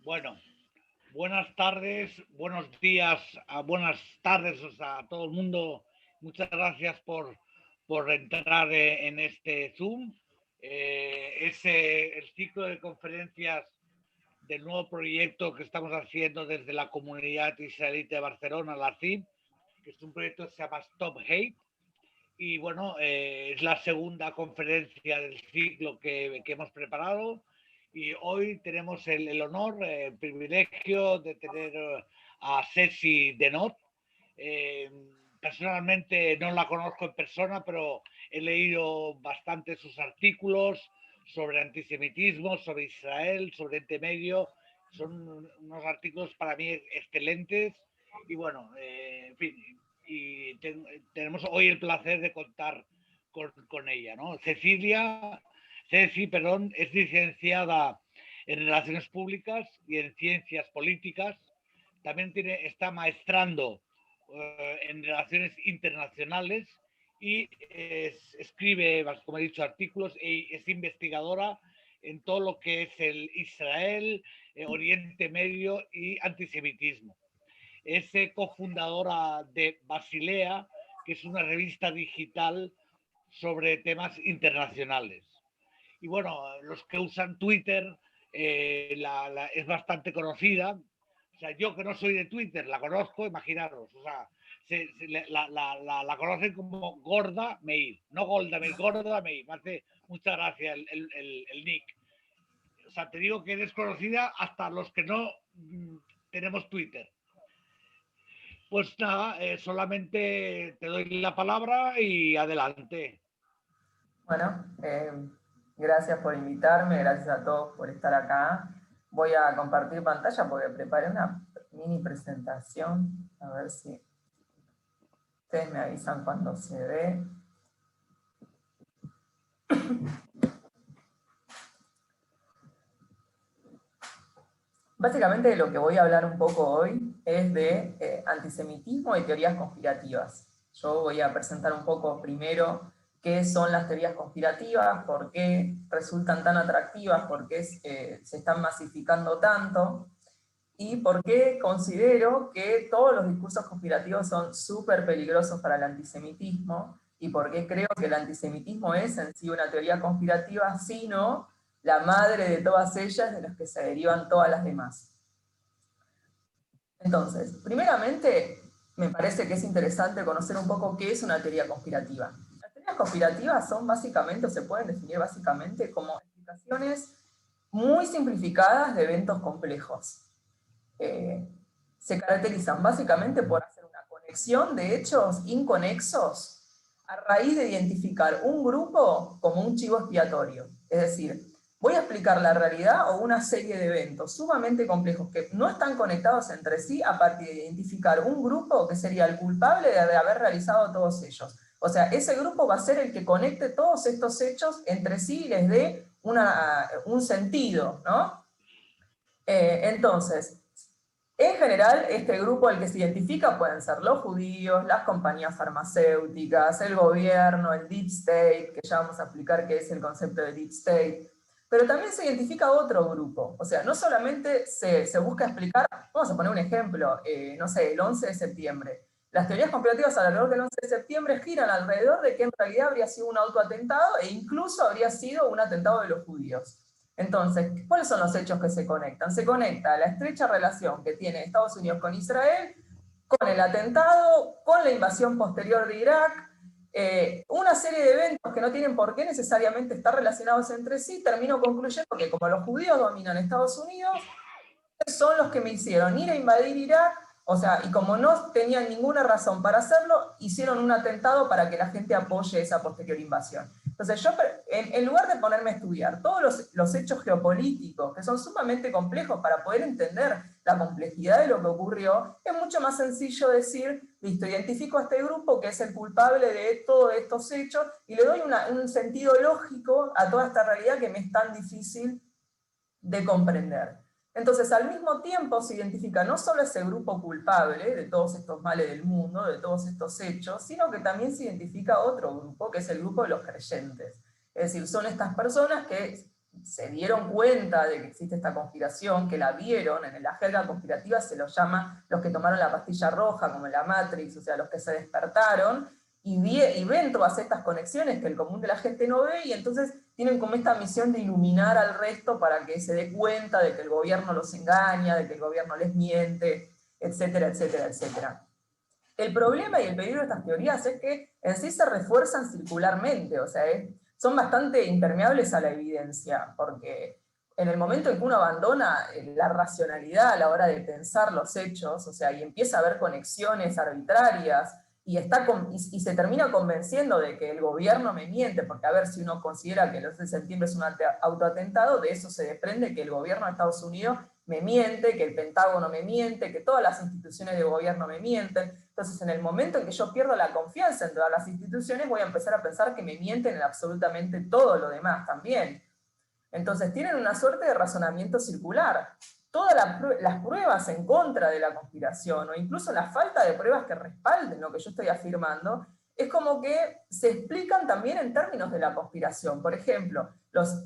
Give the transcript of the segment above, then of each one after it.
Bueno, buenas tardes, buenos días, buenas tardes a todo el mundo. Muchas gracias por entrar en este Zoom. Es el ciclo de conferencias del nuevo proyecto que estamos haciendo desde la comunidad israelita de Barcelona, la CIB, que es un proyecto que se llama Stop Hate. Y bueno, es la segunda conferencia del ciclo que hemos preparado y hoy tenemos el honor, el privilegio de tener a Ceci Denot. Eh, Personalmente no la conozco en persona, pero he leído bastante sus artículos sobre antisemitismo, sobre Israel, sobre Oriente Medio. Son unos artículos para mí excelentes y bueno, en fin, y tenemos hoy el placer de contar con ella, ¿no? Ceci, perdón, es licenciada en Relaciones Públicas y en Ciencias Políticas. También está maestrando en Relaciones Internacionales y escribe, como he dicho, artículos y es investigadora en todo lo que es el Israel, Oriente Medio y antisemitismo. Es cofundadora de Basilea, que es una revista digital sobre temas internacionales. Y bueno, los que usan Twitter es bastante conocida. O sea, yo que no soy de Twitter, la conozco, imaginaros. O sea, la conocen como Gorda Meir, no Golda Meir, Gorda Meir. Me hace mucha gracia el nick. O sea, te digo que es desconocida hasta los que no tenemos Twitter. Pues nada, solamente te doy la palabra y adelante. Bueno, gracias por invitarme, gracias a todos por estar acá. Voy a compartir pantalla porque preparé una mini presentación. A ver si ustedes me avisan cuando se ve. Básicamente de lo que voy a hablar un poco hoy es de antisemitismo y teorías conspirativas. Yo voy a presentar un poco primero qué son las teorías conspirativas, por qué resultan tan atractivas, por qué se están masificando tanto y por qué considero que todos los discursos conspirativos son súper peligrosos para el antisemitismo y por qué creo que el antisemitismo es en sí una teoría conspirativa, sino la madre de todas ellas, de las que se derivan todas las demás. Entonces, primeramente, me parece que es interesante conocer un poco qué es una teoría conspirativa. Las teorías conspirativas son básicamente, o se pueden definir básicamente como explicaciones muy simplificadas de eventos complejos. Se caracterizan básicamente por hacer una conexión de hechos inconexos a raíz de identificar un grupo como un chivo expiatorio. Es decir, voy a explicar la realidad o una serie de eventos sumamente complejos que no están conectados entre sí a partir de identificar un grupo que sería el culpable de haber realizado todos ellos. O sea, ese grupo va a ser el que conecte todos estos hechos entre sí y les dé un sentido, ¿no? Entonces, en general, este grupo al que se identifica pueden ser los judíos, las compañías farmacéuticas, el gobierno, el deep state, que ya vamos a explicar qué es el concepto de deep state, pero también se identifica otro grupo. O sea, no solamente se busca explicar, vamos a poner un ejemplo, no sé, el 11 de septiembre. Las teorías conspirativas alrededor del 11 de septiembre giran alrededor de que en realidad habría sido un autoatentado e incluso habría sido un atentado de los judíos. Entonces, ¿cuáles son los hechos que se conectan? Se conecta la estrecha relación que tiene Estados Unidos con Israel, con el atentado, con la invasión posterior de Irak, una serie de eventos que no tienen por qué necesariamente estar relacionados entre sí. Termino concluyendo que como los judíos dominan Estados Unidos, son los que me hicieron ir a invadir Irak, o sea, y como no tenían ninguna razón para hacerlo, hicieron un atentado para que la gente apoye esa posterior invasión. Entonces yo, en lugar de ponerme a estudiar todos los hechos geopolíticos, que son sumamente complejos para poder entender la complejidad de lo que ocurrió, es mucho más sencillo decir, listo, identifico a este grupo que es el culpable de todos estos hechos y le doy un sentido lógico a toda esta realidad que me es tan difícil de comprender. Entonces, al mismo tiempo se identifica no solo ese grupo culpable de todos estos males del mundo, de todos estos hechos, sino que también se identifica otro grupo, que es el grupo de los creyentes. Es decir, son estas personas que se dieron cuenta de que existe esta conspiración, que la vieron, en la jerga conspirativa se los llama los que tomaron la pastilla roja, como en la Matrix, o sea, los que se despertaron, y ven todas estas conexiones que el común de la gente no ve, y entonces tienen como esta misión de iluminar al resto para que se dé cuenta de que el gobierno los engaña, de que el gobierno les miente, etcétera, etcétera, etcétera. El problema y el peligro de estas teorías es que en sí se refuerzan circularmente, o sea, son bastante impermeables a la evidencia, porque en el momento en que uno abandona la racionalidad a la hora de pensar los hechos, o sea, y empieza a ver conexiones arbitrarias, y se termina convenciendo de que el gobierno me miente, porque a ver, si uno considera que el 11 de septiembre es un autoatentado, de eso se desprende que el gobierno de Estados Unidos me miente, que el Pentágono me miente, que todas las instituciones de gobierno me mienten. Entonces, en el momento en que yo pierdo la confianza en todas las instituciones, voy a empezar a pensar que me mienten en absolutamente todo lo demás también. Entonces, tienen una suerte de razonamiento circular. Todas las pruebas en contra de la conspiración, o incluso la falta de pruebas que respalden lo que yo estoy afirmando, es como que se explican también en términos de la conspiración. Por ejemplo,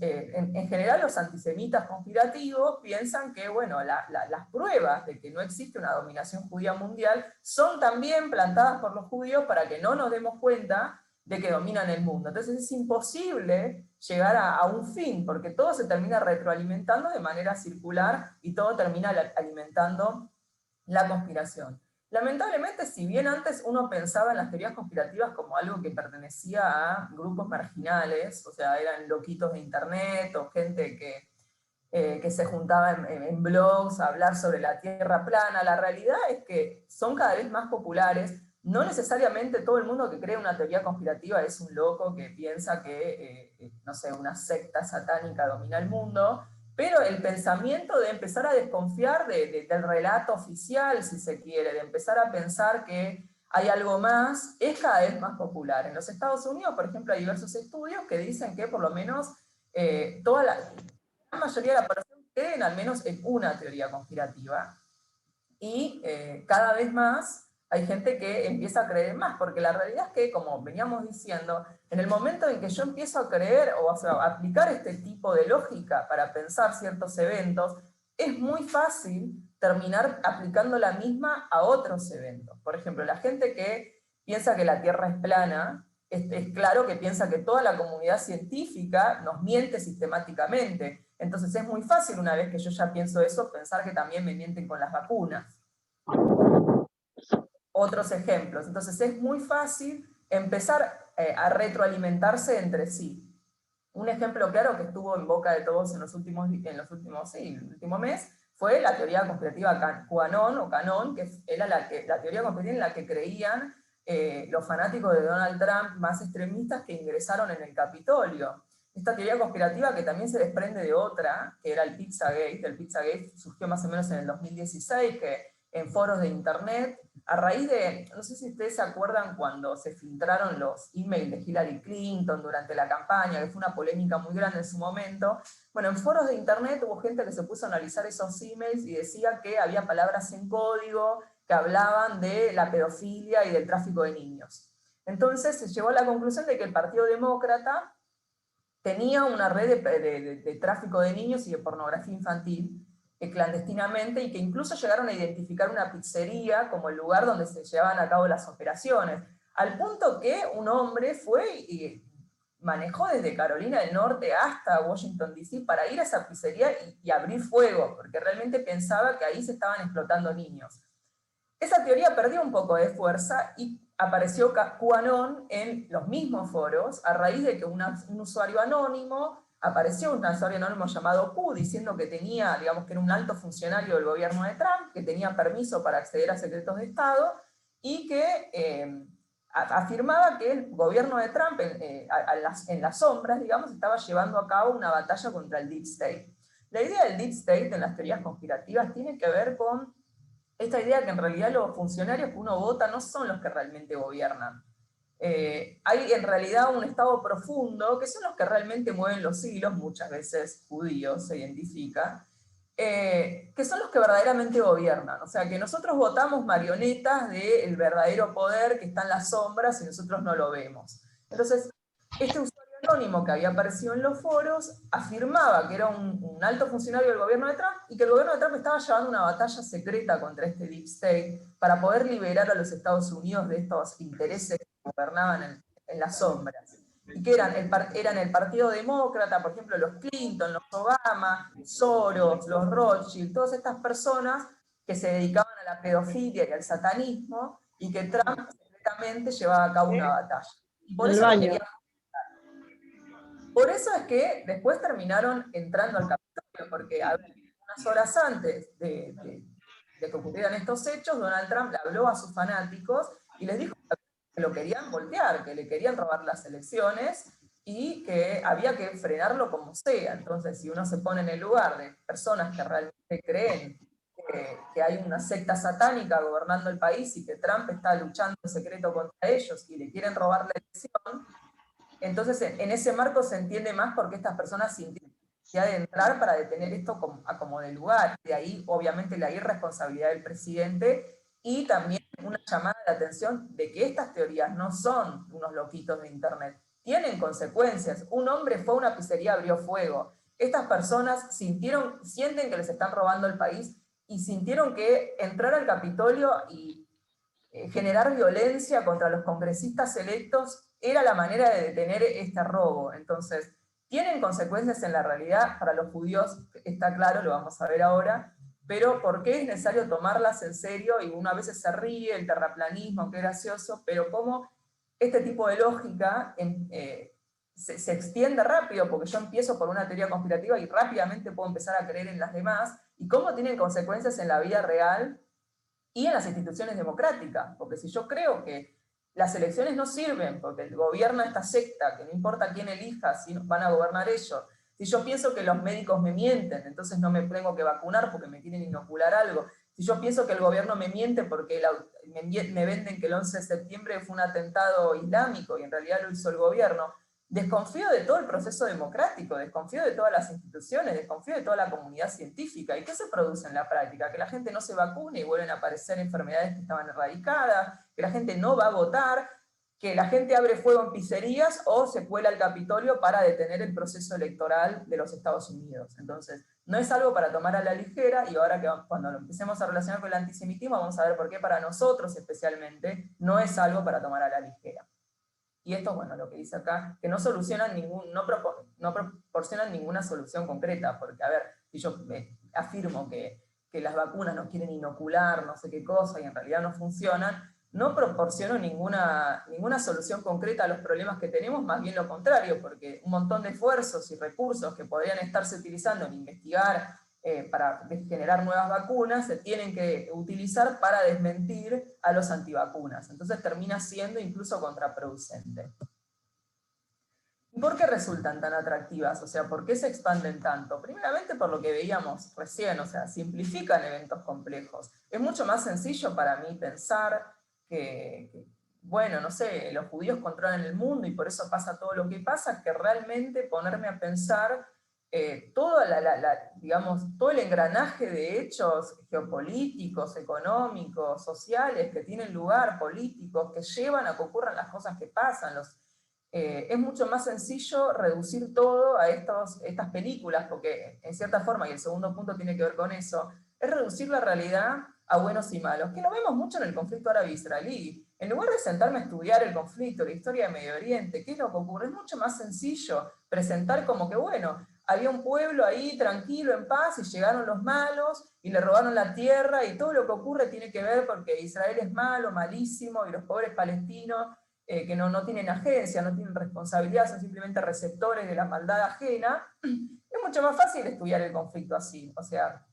en general los antisemitas conspirativos piensan que, bueno, las pruebas de que no existe una dominación judía mundial son también plantadas por los judíos para que no nos demos cuenta de que dominan el mundo. Entonces es imposible llegar a un fin, porque todo se termina retroalimentando de manera circular y todo termina alimentando la conspiración. Lamentablemente, si bien antes uno pensaba en las teorías conspirativas como algo que pertenecía a grupos marginales, o sea, eran loquitos de internet o gente que se juntaba en blogs a hablar sobre la Tierra plana, la realidad es que son cada vez más populares. No necesariamente todo el mundo que cree una teoría conspirativa es un loco que piensa que, no sé, una secta satánica domina el mundo, pero el pensamiento de empezar a desconfiar del relato oficial, si se quiere, de empezar a pensar que hay algo más, es cada vez más popular. En los Estados Unidos, por ejemplo, hay diversos estudios que dicen que por lo menos toda la mayoría de la población creen al menos en una teoría conspirativa, y cada vez más hay gente que empieza a creer más, porque la realidad es que, como veníamos diciendo, en el momento en que yo empiezo a creer o sea, a aplicar este tipo de lógica para pensar ciertos eventos, es muy fácil terminar aplicando la misma a otros eventos. Por ejemplo, la gente que piensa que la Tierra es plana, es claro que piensa que toda la comunidad científica nos miente sistemáticamente. Entonces es muy fácil, una vez que yo ya pienso eso, pensar que también me mienten con las vacunas. Otros ejemplos. Entonces es muy fácil empezar a retroalimentarse entre sí. Un ejemplo claro que estuvo en boca de todos en el último mes, fue la teoría conspirativa QAnon, o Canon, que era la teoría conspirativa en la que creían los fanáticos de Donald Trump más extremistas que ingresaron en el Capitolio. Esta teoría conspirativa que también se desprende de otra, que era el Pizzagate. El Pizzagate surgió más o menos en el 2016, que en foros de internet, a raíz de, no sé si ustedes se acuerdan cuando se filtraron los emails de Hillary Clinton durante la campaña, que fue una polémica muy grande en su momento. Bueno, en foros de internet hubo gente que se puso a analizar esos emails y decía que había palabras en código que hablaban de la pedofilia y del tráfico de niños. Entonces se llegó a la conclusión de que el Partido Demócrata tenía una red de tráfico de niños y de pornografía infantil clandestinamente, y que incluso llegaron a identificar una pizzería como el lugar donde se llevaban a cabo las operaciones, al punto que un hombre fue y manejó desde Carolina del Norte hasta Washington, D.C. para ir a esa pizzería y abrir fuego, porque realmente pensaba que ahí se estaban explotando niños. Esa teoría perdió un poco de fuerza y apareció QAnon en los mismos foros a raíz de que un usuario anónimo, apareció un usuario anónimo llamado Q, diciendo que tenía, digamos, que era un alto funcionario del gobierno de Trump, que tenía permiso para acceder a secretos de Estado, y que afirmaba que el gobierno de Trump, en las sombras, digamos, estaba llevando a cabo una batalla contra el Deep State. La idea del Deep State en las teorías conspirativas tiene que ver con esta idea que en realidad los funcionarios que uno vota no son los que realmente gobiernan. Hay en realidad un estado profundo, que son los que realmente mueven los hilos, muchas veces judíos se identifica, que son los que verdaderamente gobiernan. O sea, que nosotros votamos marionetas del verdadero poder que está en las sombras y nosotros no lo vemos. Entonces, este usuario anónimo que había aparecido en los foros afirmaba que era un alto funcionario del gobierno de Trump y que el gobierno de Trump estaba llevando una batalla secreta contra este Deep State para poder liberar a los Estados Unidos de estos intereses que gobernaban en las sombras. Y que eran el Partido Demócrata, por ejemplo, los Clinton, los Obama, Soros, los Rothschild, todas estas personas que se dedicaban a la pedofilia y al satanismo, y que Trump secretamente llevaba a cabo una batalla. Y por eso lo querían. Por eso es que después terminaron entrando al Capitolio, porque a ver, unas horas antes de que ocurrieran estos hechos, Donald Trump le habló a sus fanáticos y les dijo que lo querían voltear, que le querían robar las elecciones y que había que frenarlo como sea. Entonces, si uno se pone en el lugar de personas que realmente creen que hay una secta satánica gobernando el país y que Trump está luchando en secreto contra ellos y le quieren robar la elección, entonces en ese marco se entiende más por qué estas personas sintieron necesidad de entrar para detener esto como de lugar. De ahí, obviamente, la irresponsabilidad del presidente y también una llamada de atención de que estas teorías no son unos loquitos de internet, tienen consecuencias. Un hombre fue a una pizzería, abrió fuego. Estas personas sienten que les están robando el país y sintieron que entrar al Capitolio y generar violencia contra los congresistas electos era la manera de detener este robo. Entonces, tienen consecuencias en la realidad para los judíos, está claro, lo vamos a ver ahora, pero ¿por qué es necesario tomarlas en serio? Y uno a veces se ríe, el terraplanismo, qué gracioso, pero cómo este tipo de lógica se extiende rápido, porque yo empiezo por una teoría conspirativa y rápidamente puedo empezar a creer en las demás, y cómo tienen consecuencias en la vida real y en las instituciones democráticas, porque si yo creo que las elecciones no sirven porque el gobierno esta secta, que no importa quién elija, si van a gobernar ellos, si yo pienso que los médicos me mienten, entonces no me tengo que vacunar porque me quieren inocular algo, si yo pienso que el gobierno me miente porque me venden que el 11 de septiembre fue un atentado islámico y en realidad lo hizo el gobierno, desconfío de todo el proceso democrático, desconfío de todas las instituciones, desconfío de toda la comunidad científica. ¿Y qué se produce en la práctica? Que la gente no se vacune y vuelven a aparecer enfermedades que estaban erradicadas, que la gente no va a votar, que la gente abre fuego en pizzerías o se cuela al Capitolio para detener el proceso electoral de los Estados Unidos. Entonces, no es algo para tomar a la ligera, y ahora que cuando lo empecemos a relacionar con el antisemitismo vamos a ver por qué para nosotros especialmente no es algo para tomar a la ligera. Y esto, bueno, lo que dice acá, que no solucionan no proporcionan ninguna solución concreta, porque, a ver, si yo afirmo que las vacunas nos quieren inocular, no sé qué cosa, y en realidad no funcionan, no proporciono ninguna solución concreta a los problemas que tenemos, más bien lo contrario, porque un montón de esfuerzos y recursos que podrían estarse utilizando en investigar para generar nuevas vacunas, se tienen que utilizar para desmentir a los antivacunas. Entonces termina siendo incluso contraproducente. ¿Y por qué resultan tan atractivas? O sea, ¿por qué se expanden tanto? Primeramente por lo que veíamos recién, o sea, simplifican eventos complejos. Es mucho más sencillo para mí pensar bueno, no sé, los judíos controlan el mundo y por eso pasa todo lo que pasa, que realmente ponerme a pensar digamos, todo el engranaje de hechos geopolíticos, económicos, sociales que tienen lugar, políticos, que llevan a que ocurran las cosas que pasan. Es mucho más sencillo reducir todo a estas películas, porque en cierta forma, y el segundo punto tiene que ver con eso, es reducir la realidad a buenos y malos, que lo vemos mucho en el conflicto árabe-israelí. En lugar de sentarme a estudiar el conflicto, la historia de Medio Oriente, qué es lo que ocurre, es mucho más sencillo presentar como que, bueno, había un pueblo ahí tranquilo, en paz, y llegaron los malos, y le robaron la tierra, y todo lo que ocurre tiene que ver porque Israel es malo, malísimo, y los pobres palestinos, que no tienen agencia, no tienen responsabilidad, son simplemente receptores de la maldad ajena, es mucho más fácil estudiar el conflicto así. O sea,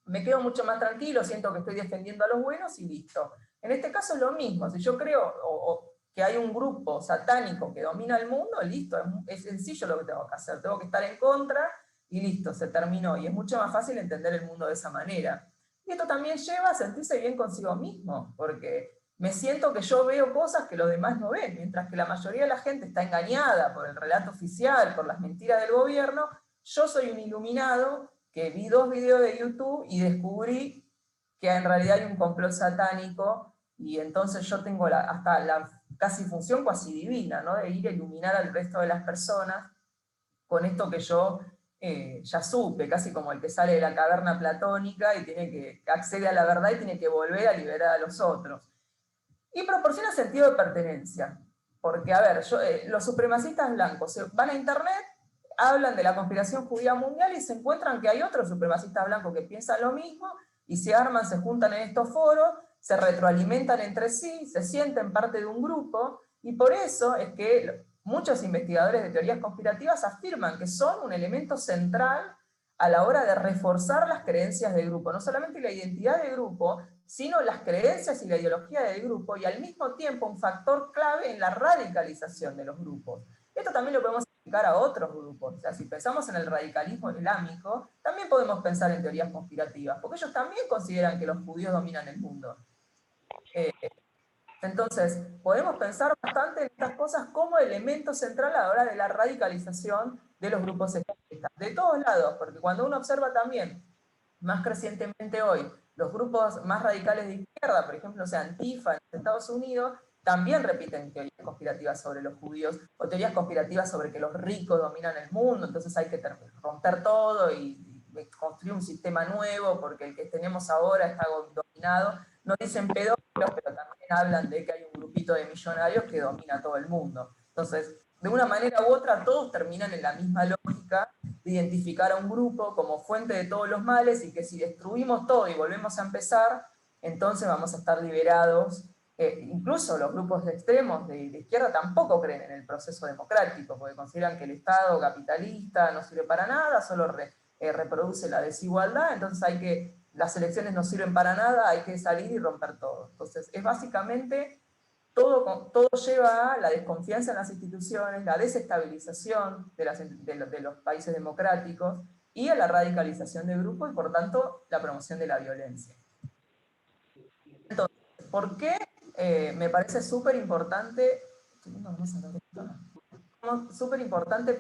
me quedo mucho más tranquilo, siento que estoy defendiendo a los buenos y listo. En este caso es lo mismo, si yo creo que hay un grupo satánico que domina el mundo, listo, es sencillo lo que tengo que hacer, tengo que estar en contra y listo, se terminó. Y es mucho más fácil entender el mundo de esa manera. Y esto también lleva a sentirse bien consigo mismo, porque me siento que yo veo cosas que los demás no ven, mientras que la mayoría de la gente está engañada por el relato oficial, por las mentiras del gobierno. Yo soy un iluminado que vi 2 videos de YouTube y descubrí que en realidad hay un complot satánico y entonces yo tengo hasta la casi función cuasi divina, ¿no? De ir a iluminar al resto de las personas con esto que yo ya supe, casi como el que sale de la caverna platónica y tiene que accede a la verdad y tiene que volver a liberar a los otros. Y proporciona sentido de pertenencia. Porque, a ver, los supremacistas blancos van a internet, hablan de la conspiración judía mundial y se encuentran que hay otros supremacistas blancos que piensan lo mismo y se arman, se juntan en estos foros, se retroalimentan entre sí, se sienten parte de un grupo, y por eso es que muchos investigadores de teorías conspirativas afirman que son un elemento central a la hora de reforzar las creencias del grupo, no solamente la identidad del grupo, sino las creencias y la ideología del grupo, y al mismo tiempo un factor clave en la radicalización de los grupos. Esto también lo podemos aplicar a otros grupos. O sea, si pensamos en el radicalismo islámico, también podemos pensar en teorías conspirativas, porque ellos también consideran que los judíos dominan el mundo. Entonces, podemos pensar bastante en estas cosas como elemento central a la hora de la radicalización de los grupos extremistas, de todos lados, porque cuando uno observa también, más crecientemente hoy, los grupos más radicales de izquierda, por ejemplo, o sea, Antifa en Estados Unidos, también repiten teorías conspirativas sobre los judíos, o teorías conspirativas sobre que los ricos dominan el mundo, entonces hay que romper todo y construir un sistema nuevo, porque el que tenemos ahora está dominado. No dicen pedófilos, pero también hablan de que hay un grupito de millonarios que domina todo el mundo. Entonces, de una manera u otra, todos terminan en la misma lógica de identificar a un grupo como fuente de todos los males, y que si destruimos todo y volvemos a empezar, entonces vamos a estar liberados. Incluso los grupos de extremos de izquierda tampoco creen en el proceso democrático, porque consideran que el Estado capitalista no sirve para nada, solo reproduce la desigualdad, entonces las elecciones no sirven para nada, hay que salir y romper todo. Entonces es básicamente todo lleva a la desconfianza en las instituciones, la desestabilización de los países democráticos y a la radicalización de grupos y por tanto la promoción de la violencia. Entonces, ¿por qué me parece súper importante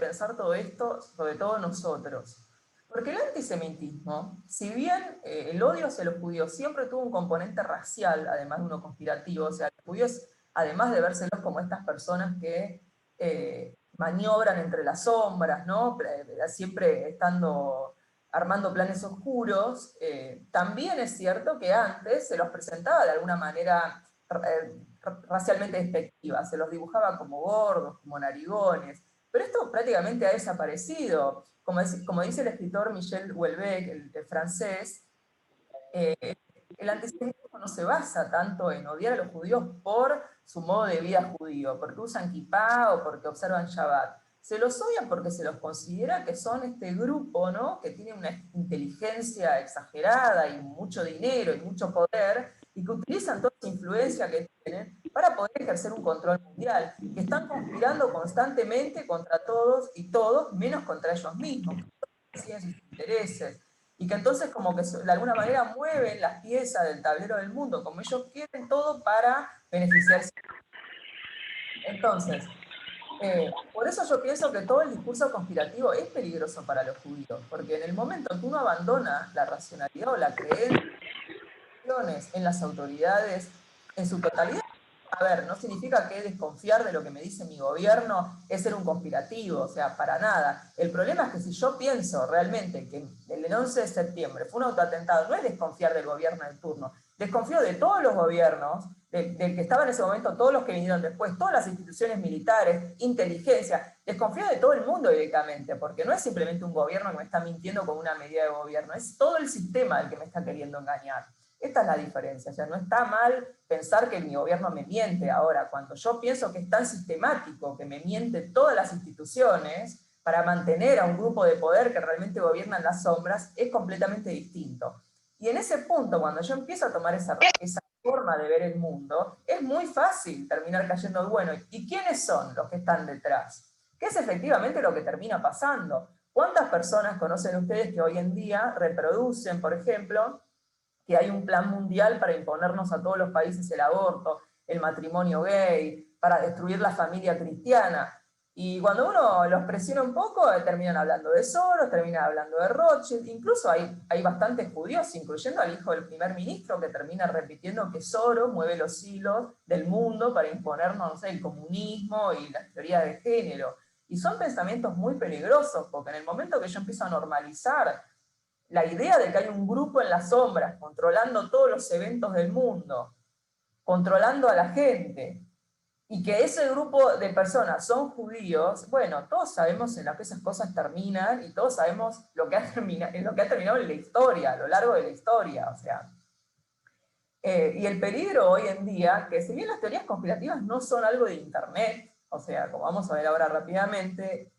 pensar todo esto, sobre todo nosotros? Porque el antisemitismo, si bien el odio hacia los judíos siempre tuvo un componente racial, además de uno conspirativo, o sea, los judíos, además de vérselos como estas personas que maniobran entre las sombras, ¿no? Siempre estando armando planes oscuros, también es cierto que antes se los presentaba de alguna manera racialmente despectiva, se los dibujaba como gordos, como narigones, pero esto prácticamente ha desaparecido. Como dice el escritor Michel Houellebecq, el francés, el antisemitismo no se basa tanto en odiar a los judíos por su modo de vida judío, porque usan kipá o porque observan Shabbat. Se los odia porque se los considera que son este grupo, ¿no?, que tiene una inteligencia exagerada y mucho dinero y mucho poder, y que utilizan toda esa influencia que tienen para poder ejercer un control mundial, que están conspirando constantemente contra todos y todos, menos contra ellos mismos, que siguen sus intereses, y que entonces como que de alguna manera mueven las piezas del tablero del mundo, como ellos quieren, todo para beneficiarse. Entonces, por eso yo pienso que todo el discurso conspirativo es peligroso para los judíos, porque en el momento en que uno abandona la racionalidad o la creencia en las autoridades en su totalidad, a ver, no significa que desconfiar de lo que me dice mi gobierno es ser un conspirativo, o sea, para nada. El problema es que si yo pienso realmente que el 11 de septiembre fue un autoatentado, no es desconfiar del gobierno de turno, desconfío de todos los gobiernos, del que estaba en ese momento, todos los que vinieron después, todas las instituciones militares, inteligencia, desconfío de todo el mundo directamente, porque no es simplemente un gobierno que me está mintiendo con una medida de gobierno, es todo el sistema el que me está queriendo engañar. Esta es la diferencia, o sea, no está mal pensar que mi gobierno me miente. Ahora, cuando yo pienso que es tan sistemático, que me mienten todas las instituciones para mantener a un grupo de poder que realmente gobierna en las sombras, es completamente distinto. Y en ese punto, cuando yo empiezo a tomar esa forma de ver el mundo, es muy fácil terminar cayendo, bueno, ¿y quiénes son los que están detrás? ¿Qué es efectivamente lo que termina pasando? ¿Cuántas personas conocen ustedes que hoy en día reproducen, por ejemplo, que hay un plan mundial para imponernos a todos los países el aborto, el matrimonio gay, para destruir la familia cristiana? Y cuando uno los presiona un poco, terminan hablando de Soros, terminan hablando de Rothschild, incluso hay bastantes judíos, incluyendo al hijo del primer ministro, que termina repitiendo que Soros mueve los hilos del mundo para imponernos, no sé, el comunismo y las teorías de género. Y son pensamientos muy peligrosos, porque en el momento que yo empiezo a normalizar la idea de que hay un grupo en las sombras controlando todos los eventos del mundo, controlando a la gente, y que ese grupo de personas son judíos, bueno, todos sabemos en lo que esas cosas terminan y todos sabemos lo que ha terminado en la historia, a lo largo de la historia, o sea. Y el peligro hoy en día, que si bien las teorías conspirativas no son algo de Internet, o sea, como vamos a ver ahora rápidamente,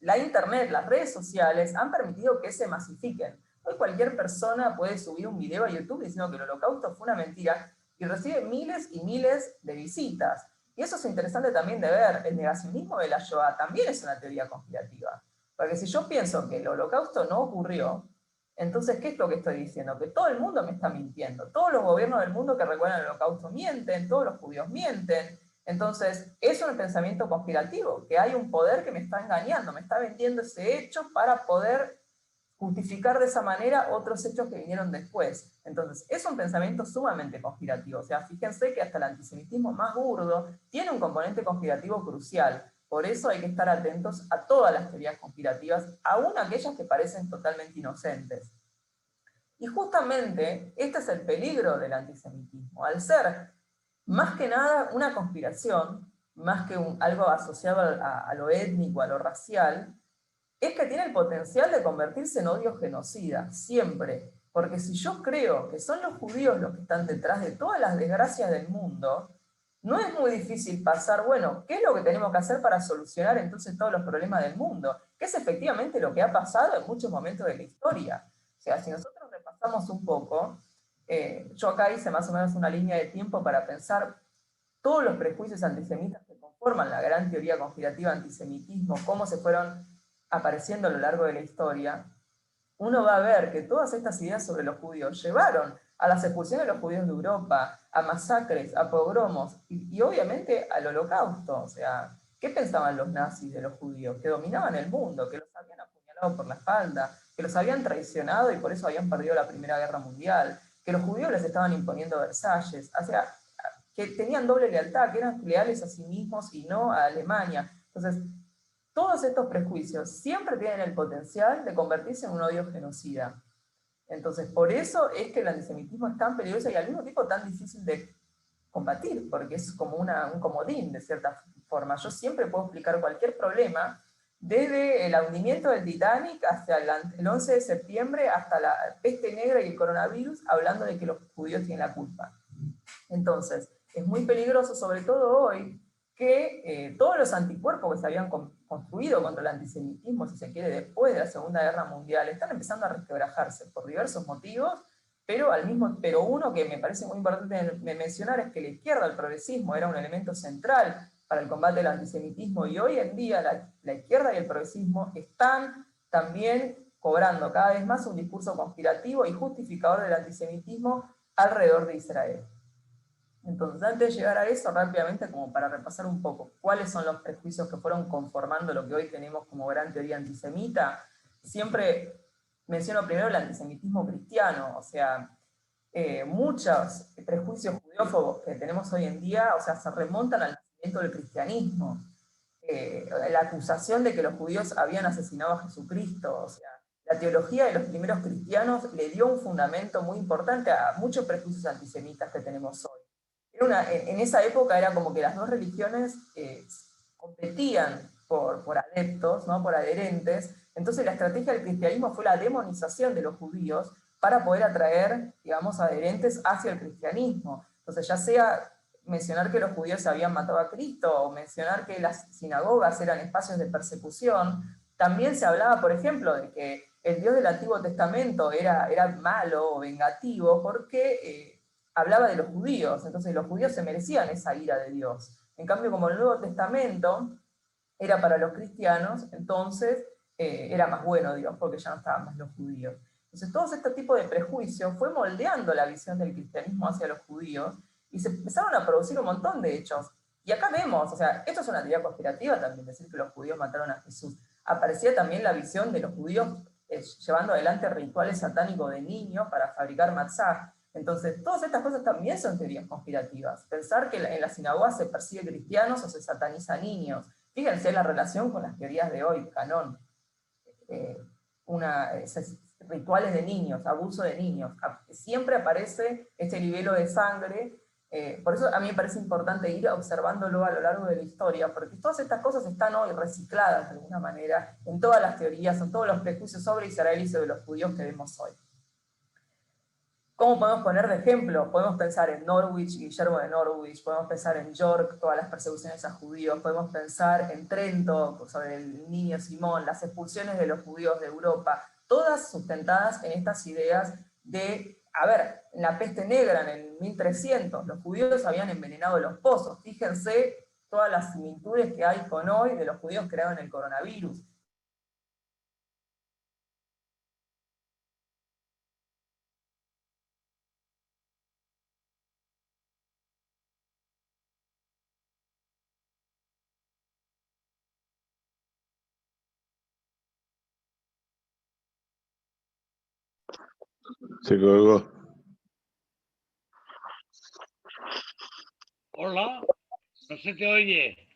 la Internet, las redes sociales han permitido que se masifiquen. Hoy cualquier persona puede subir un video a YouTube diciendo que el holocausto fue una mentira y recibe miles y miles de visitas. Y eso es interesante también de ver. El negacionismo de la Shoah también es una teoría conspirativa. Porque si yo pienso que el holocausto no ocurrió, entonces, ¿qué es lo que estoy diciendo? Que todo el mundo me está mintiendo. Todos los gobiernos del mundo que recuerdan el holocausto mienten, todos los judíos mienten. Entonces, es un pensamiento conspirativo, que hay un poder que me está engañando, me está vendiendo ese hecho para poder justificar de esa manera otros hechos que vinieron después. Entonces, es un pensamiento sumamente conspirativo. O sea, fíjense que hasta el antisemitismo más burdo tiene un componente conspirativo crucial. Por eso hay que estar atentos a todas las teorías conspirativas, aún aquellas que parecen totalmente inocentes. Y justamente este es el peligro del antisemitismo. Al ser más que nada una conspiración, más que algo asociado a lo étnico, a lo racial, es que tiene el potencial de convertirse en odio genocida, siempre. Porque si yo creo que son los judíos los que están detrás de todas las desgracias del mundo, no es muy difícil pasar, bueno, ¿qué es lo que tenemos que hacer para solucionar entonces todos los problemas del mundo? Que es efectivamente lo que ha pasado en muchos momentos de la historia. O sea, si nosotros repasamos un poco, yo acá hice más o menos una línea de tiempo para pensar todos los prejuicios antisemitas que conforman la gran teoría conspirativa antisemitismo, cómo se fueron apareciendo a lo largo de la historia, uno va a ver que todas estas ideas sobre los judíos llevaron a las expulsiones de los judíos de Europa, a masacres, a pogromos y obviamente al holocausto. O sea, ¿qué pensaban los nazis de los judíos? Que dominaban el mundo, que los habían apuñalado por la espalda, que los habían traicionado y por eso habían perdido la Primera Guerra Mundial, que los judíos les estaban imponiendo Versalles, o sea, que tenían doble lealtad, que eran leales a sí mismos y no a Alemania. Entonces, todos estos prejuicios siempre tienen el potencial de convertirse en un odio genocida. Entonces, por eso es que el antisemitismo es tan peligroso y al mismo tiempo tan difícil de combatir, porque es como un comodín, de cierta forma. Yo siempre puedo explicar cualquier problema, desde el hundimiento del Titanic hasta el 11 de septiembre, hasta la peste negra y el coronavirus, hablando de que los judíos tienen la culpa. Entonces, es muy peligroso, sobre todo hoy, que todos los anticuerpos que se habían construido contra el antisemitismo, si se quiere, después de la Segunda Guerra Mundial, están empezando a resquebrajarse por diversos motivos, pero uno que me parece muy importante mencionar es que la izquierda, el progresismo, era un elemento central para el combate del antisemitismo, y hoy en día la izquierda y el progresismo están también cobrando cada vez más un discurso conspirativo y justificador del antisemitismo alrededor de Israel. Entonces, antes de llegar a eso, rápidamente, como para repasar un poco cuáles son los prejuicios que fueron conformando lo que hoy tenemos como gran teoría antisemita, siempre menciono primero el antisemitismo cristiano, o sea, muchos prejuicios judeófobos que tenemos hoy en día, o sea, se remontan al nacimiento del cristianismo. La acusación de que los judíos habían asesinado a Jesucristo, o sea, la teología de los primeros cristianos le dio un fundamento muy importante a muchos prejuicios antisemitas que tenemos hoy. En esa época era como que las dos religiones competían por adeptos, ¿no? Por adherentes. Entonces la estrategia del cristianismo fue la demonización de los judíos para poder atraer, digamos, adherentes hacia el cristianismo. Entonces ya sea mencionar que los judíos habían matado a Cristo o mencionar que las sinagogas eran espacios de persecución, también se hablaba, por ejemplo, de que el Dios del Antiguo Testamento era malo o vengativo porque hablaba de los judíos, entonces los judíos se merecían esa ira de Dios. En cambio, como el Nuevo Testamento era para los cristianos, entonces era más bueno Dios, porque ya no estaban más los judíos. Entonces, todo este tipo de prejuicios fue moldeando la visión del cristianismo hacia los judíos, y se empezaron a producir un montón de hechos Y acá vemos, o sea, esto es una teoría conspirativa también, decir que los judíos mataron a Jesús. Aparecía también la visión de los judíos llevando adelante rituales satánicos de niños para fabricar matzá. Entonces, todas estas cosas también son teorías conspirativas. Pensar que en la sinagoga se persigue cristianos o se sataniza niños. Fíjense la relación con las teorías de hoy, Canón. Eh, rituales de niños, abuso de niños. Siempre aparece este libelo de sangre. Por eso a mí me parece importante ir observándolo a lo largo de la historia, porque todas estas cosas están hoy recicladas de alguna manera en todas las teorías, en todos los prejuicios sobre Israel y sobre los judíos que vemos hoy. ¿Cómo podemos poner de ejemplo? Podemos pensar en Norwich, Guillermo de Norwich, podemos pensar en York, todas las persecuciones a judíos, podemos pensar en Trento, sobre el niño Simón, las expulsiones de los judíos de Europa, todas sustentadas en estas ideas de, a ver, en la peste negra en el 1300, los judíos habían envenenado los pozos. Fíjense todas las similitudes que hay con hoy de los judíos creados en el coronavirus. Se colgó. Hola, no se te oye.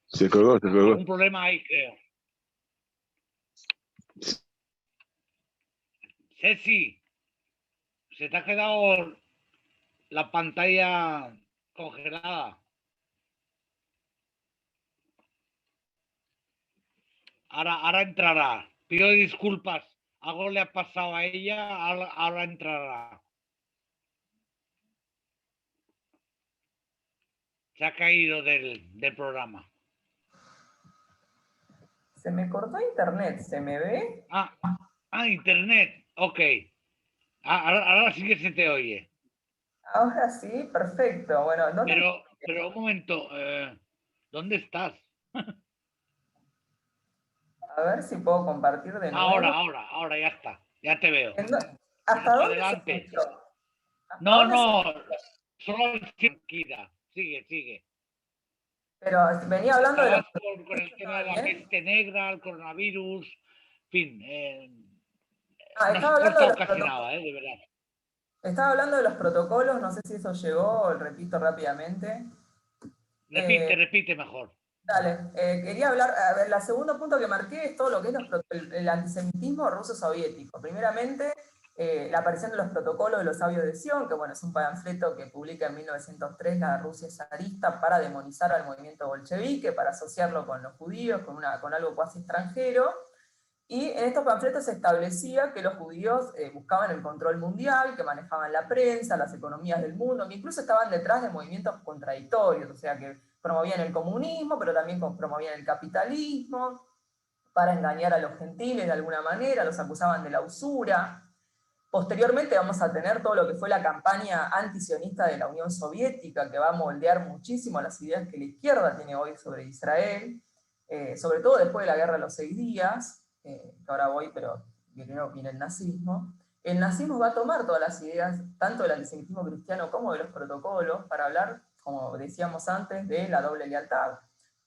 Se colgó. Algún problema hay, creo. Ceci, se te ha quedado la pantalla congelada. Ahora entrará. Pido disculpas. Algo le ha pasado a ella, ahora entrará. Se ha caído del programa. Se me cortó internet, ¿se me ve? Internet. Ok. Ahora sí que se te oye. Ahora sí, perfecto. Bueno, ¿dónde? Pero un momento. ¿Dónde estás? A ver si puedo compartir de nuevo. Ahora ya está. Ya te veo. ¿Hasta dónde Adelante. se escuchó? No. Solo tranquila. Sigue. Pero venía hablando de los... con el tema de la peste negra, el coronavirus, en fin. No estaba se hablando de cortó los casi protocolos. nada, de verdad. Estaba hablando de los protocolos, no sé si eso llegó, repito rápidamente. Repite mejor. Dale, quería hablar, a ver, el segundo punto que marqué es todo lo que es el antisemitismo ruso-soviético. Primeramente, la aparición de los protocolos de los sabios de Sion, que bueno, es un panfleto que publica en 1903 la Rusia zarista para demonizar al movimiento bolchevique, para asociarlo con los judíos, con algo cuasi extranjero. Y en estos panfletos se establecía que los judíos buscaban el control mundial, que manejaban la prensa, las economías del mundo, que incluso estaban detrás de movimientos contradictorios, o sea que promovían el comunismo, pero también promovían el capitalismo, para engañar a los gentiles de alguna manera, los acusaban de la usura. Posteriormente vamos a tener todo lo que fue la campaña antisionista de la Unión Soviética, que va a moldear muchísimo las ideas que la izquierda tiene hoy sobre Israel, sobre todo después de la Guerra de los 6 días, que ahora voy, pero primero viene el nazismo. El nazismo va a tomar todas las ideas, tanto del antisemitismo cristiano como de los protocolos, para hablar, como decíamos antes, de la doble lealtad,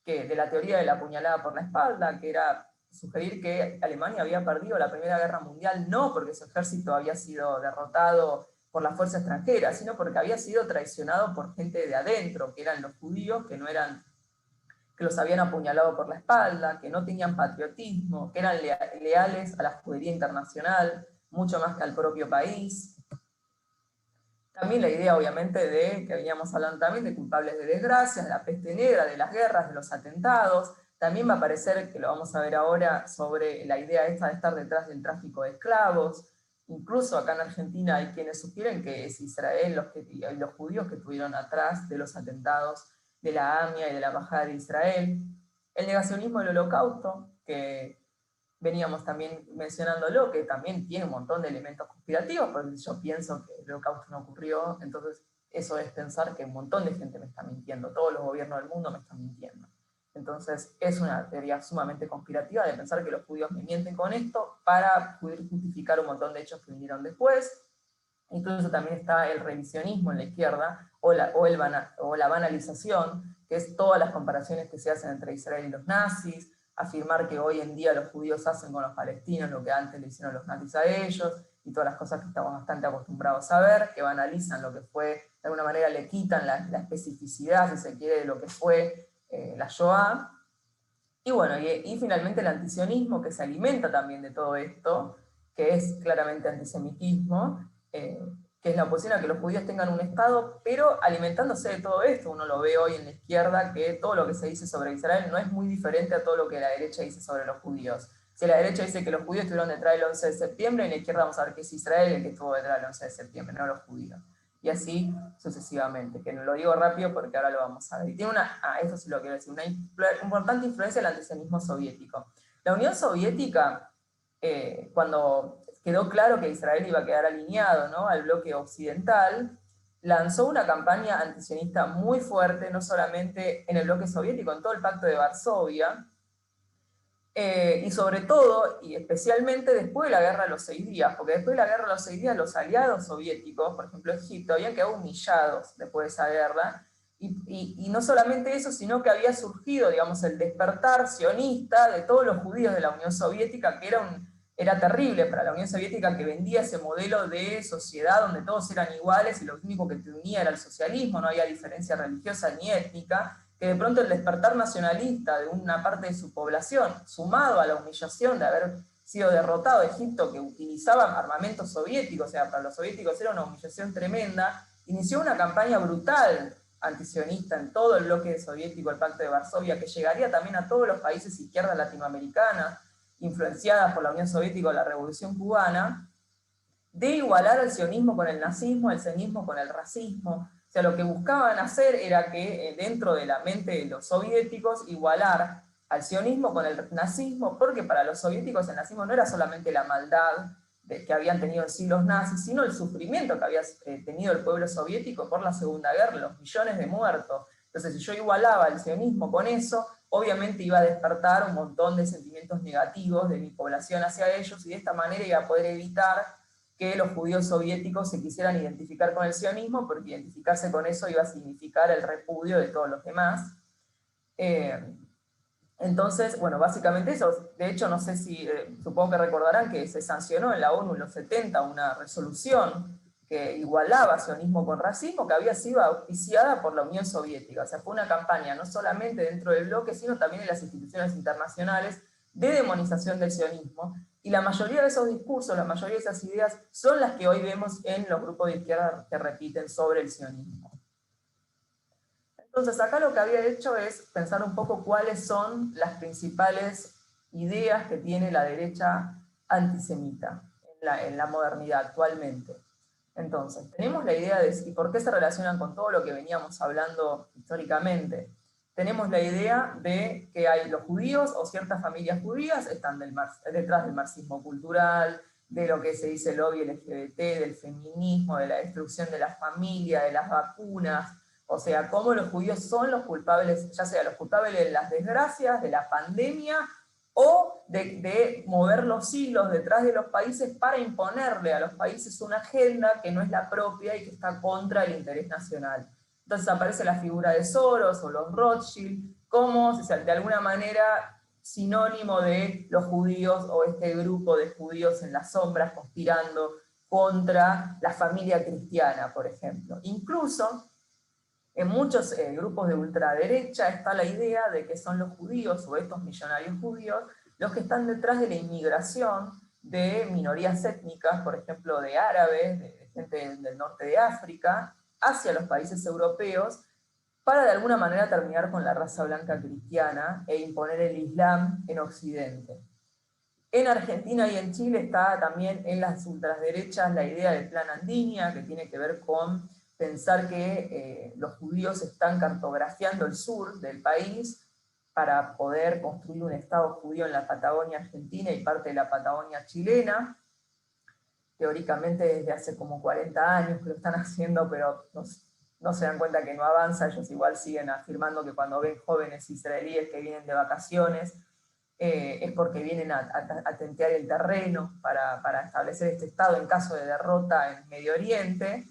de la teoría de la puñalada por la espalda, que era sugerir que Alemania había perdido la Primera Guerra Mundial no porque su ejército había sido derrotado por la fuerza extranjera, sino porque había sido traicionado por gente de adentro, que eran los judíos, que los habían apuñalado por la espalda, que no tenían patriotismo, que eran leales a la judería internacional, mucho más que al propio país. También la idea, obviamente, que veníamos hablando también de culpables de desgracias, de la peste negra, de las guerras, de los atentados. También va a aparecer, que lo vamos a ver ahora, sobre la idea esta de estar detrás del tráfico de esclavos. Incluso acá en Argentina hay quienes sugieren que es Israel y los judíos que estuvieron atrás de los atentados de la AMIA y de la Embajada de Israel. El negacionismo del Holocausto, que veníamos también mencionándolo, que también tiene un montón de elementos conspirativos, porque yo pienso que el holocausto no ocurrió, entonces eso es pensar que un montón de gente me está mintiendo, todos los gobiernos del mundo me están mintiendo. Entonces es una teoría sumamente conspirativa de pensar que los judíos me mienten con esto para poder justificar un montón de hechos que vinieron después. Incluso también está el revisionismo en la izquierda, o la banalización, que es todas las comparaciones que se hacen entre Israel y los nazis, afirmar que hoy en día los judíos hacen con los palestinos lo que antes le hicieron los nazis a ellos, y todas las cosas que estamos bastante acostumbrados a ver, que banalizan lo que fue, de alguna manera le quitan la especificidad, si se quiere, de lo que fue la Shoah. Y bueno, y finalmente el antisionismo, que se alimenta también de todo esto, que es claramente antisemitismo, que es la oposición a que los judíos tengan un Estado, pero alimentándose de todo esto. Uno lo ve hoy en la izquierda, que todo lo que se dice sobre Israel no es muy diferente a todo lo que la derecha dice sobre los judíos. Si la derecha dice que los judíos estuvieron detrás del 11 de septiembre, en la izquierda vamos a ver que es Israel el que estuvo detrás del 11 de septiembre, no los judíos. Y así sucesivamente, que no lo digo rápido porque ahora lo vamos a ver. Y tiene eso sí lo quiero decir, una importante influencia del antisemitismo soviético. La Unión Soviética, cuando quedó claro que Israel iba a quedar alineado, ¿no?, al bloque occidental, lanzó una campaña antisionista muy fuerte, no solamente en el bloque soviético, en todo el Pacto de Varsovia, y sobre todo, y especialmente después de la Guerra de los 6 días, porque después de la Guerra de los 6 días los aliados soviéticos, por ejemplo Egipto, habían quedado humillados después de esa guerra, y no solamente eso, sino que había surgido, digamos, el despertar sionista de todos los judíos de la Unión Soviética, que era terrible para la Unión Soviética, que vendía ese modelo de sociedad donde todos eran iguales y lo único que te unía era el socialismo, no había diferencia religiosa ni étnica, que de pronto el despertar nacionalista de una parte de su población, sumado a la humillación de haber sido derrotado Egipto, que utilizaba armamento soviético, o sea, para los soviéticos era una humillación tremenda, inició una campaña brutal antisionista en todo el bloque soviético, el Pacto de Varsovia, que llegaría también a todos los países izquierdas latinoamericanas, influenciadas por la Unión Soviética o la Revolución Cubana, de igualar el sionismo con el nazismo, el sionismo con el racismo. O sea, lo que buscaban hacer era que dentro de la mente de los soviéticos igualar al sionismo con el nazismo, porque para los soviéticos el nazismo no era solamente la maldad que habían tenido en sí los nazis, sino el sufrimiento que había tenido el pueblo soviético por la Segunda Guerra, los millones de muertos. Entonces, si yo igualaba el sionismo con eso, obviamente iba a despertar un montón de sentimientos negativos de mi población hacia ellos, y de esta manera iba a poder evitar que los judíos soviéticos se quisieran identificar con el sionismo, porque identificarse con eso iba a significar el repudio de todos los demás. Entonces, bueno, básicamente eso. De hecho, no sé si, supongo que recordarán que se sancionó en la ONU en los 70 una resolución que igualaba sionismo con racismo, que había sido auspiciada por la Unión Soviética. O sea, fue una campaña no solamente dentro del bloque, sino también en las instituciones internacionales de demonización del sionismo. Y la mayoría de esos discursos, la mayoría de esas ideas, son las que hoy vemos en los grupos de izquierda que repiten sobre el sionismo. Entonces, acá lo que había hecho es pensar un poco cuáles son las principales ideas que tiene la derecha antisemita en la modernidad actualmente. Entonces, tenemos la idea de, ¿y por qué se relacionan con todo lo que veníamos hablando históricamente? Tenemos la idea de que hay los judíos o ciertas familias judías están detrás del marxismo cultural, de lo que se dice lobby LGBT, del feminismo, de la destrucción de la familia, de las vacunas. O sea, cómo los judíos son los culpables, ya sea los culpables de las desgracias, de la pandemia, o de mover los hilos detrás de los países para imponerle a los países una agenda que no es la propia y que está contra el interés nacional. Entonces aparece la figura de Soros o los Rothschild como, o sea, de alguna manera, sinónimo de los judíos o este grupo de judíos en las sombras conspirando contra la familia cristiana, por ejemplo. Incluso en muchos grupos de ultraderecha está la idea de que son los judíos o estos millonarios judíos los que están detrás de la inmigración de minorías étnicas, por ejemplo de árabes, de gente del norte de África, hacia los países europeos, para de alguna manera terminar con la raza blanca cristiana e imponer el Islam en Occidente. En Argentina y en Chile está también en las ultraderechas la idea del Plan Andinia, que tiene que ver con pensar que los judíos están cartografiando el sur del país para poder construir un Estado judío en la Patagonia argentina y parte de la Patagonia chilena. Teóricamente desde hace como 40 años que lo están haciendo, pero no se dan cuenta que no avanza. Ellos igual siguen afirmando que cuando ven jóvenes israelíes que vienen de vacaciones, es porque vienen a tentear el terreno para establecer este Estado en caso de derrota en Medio Oriente.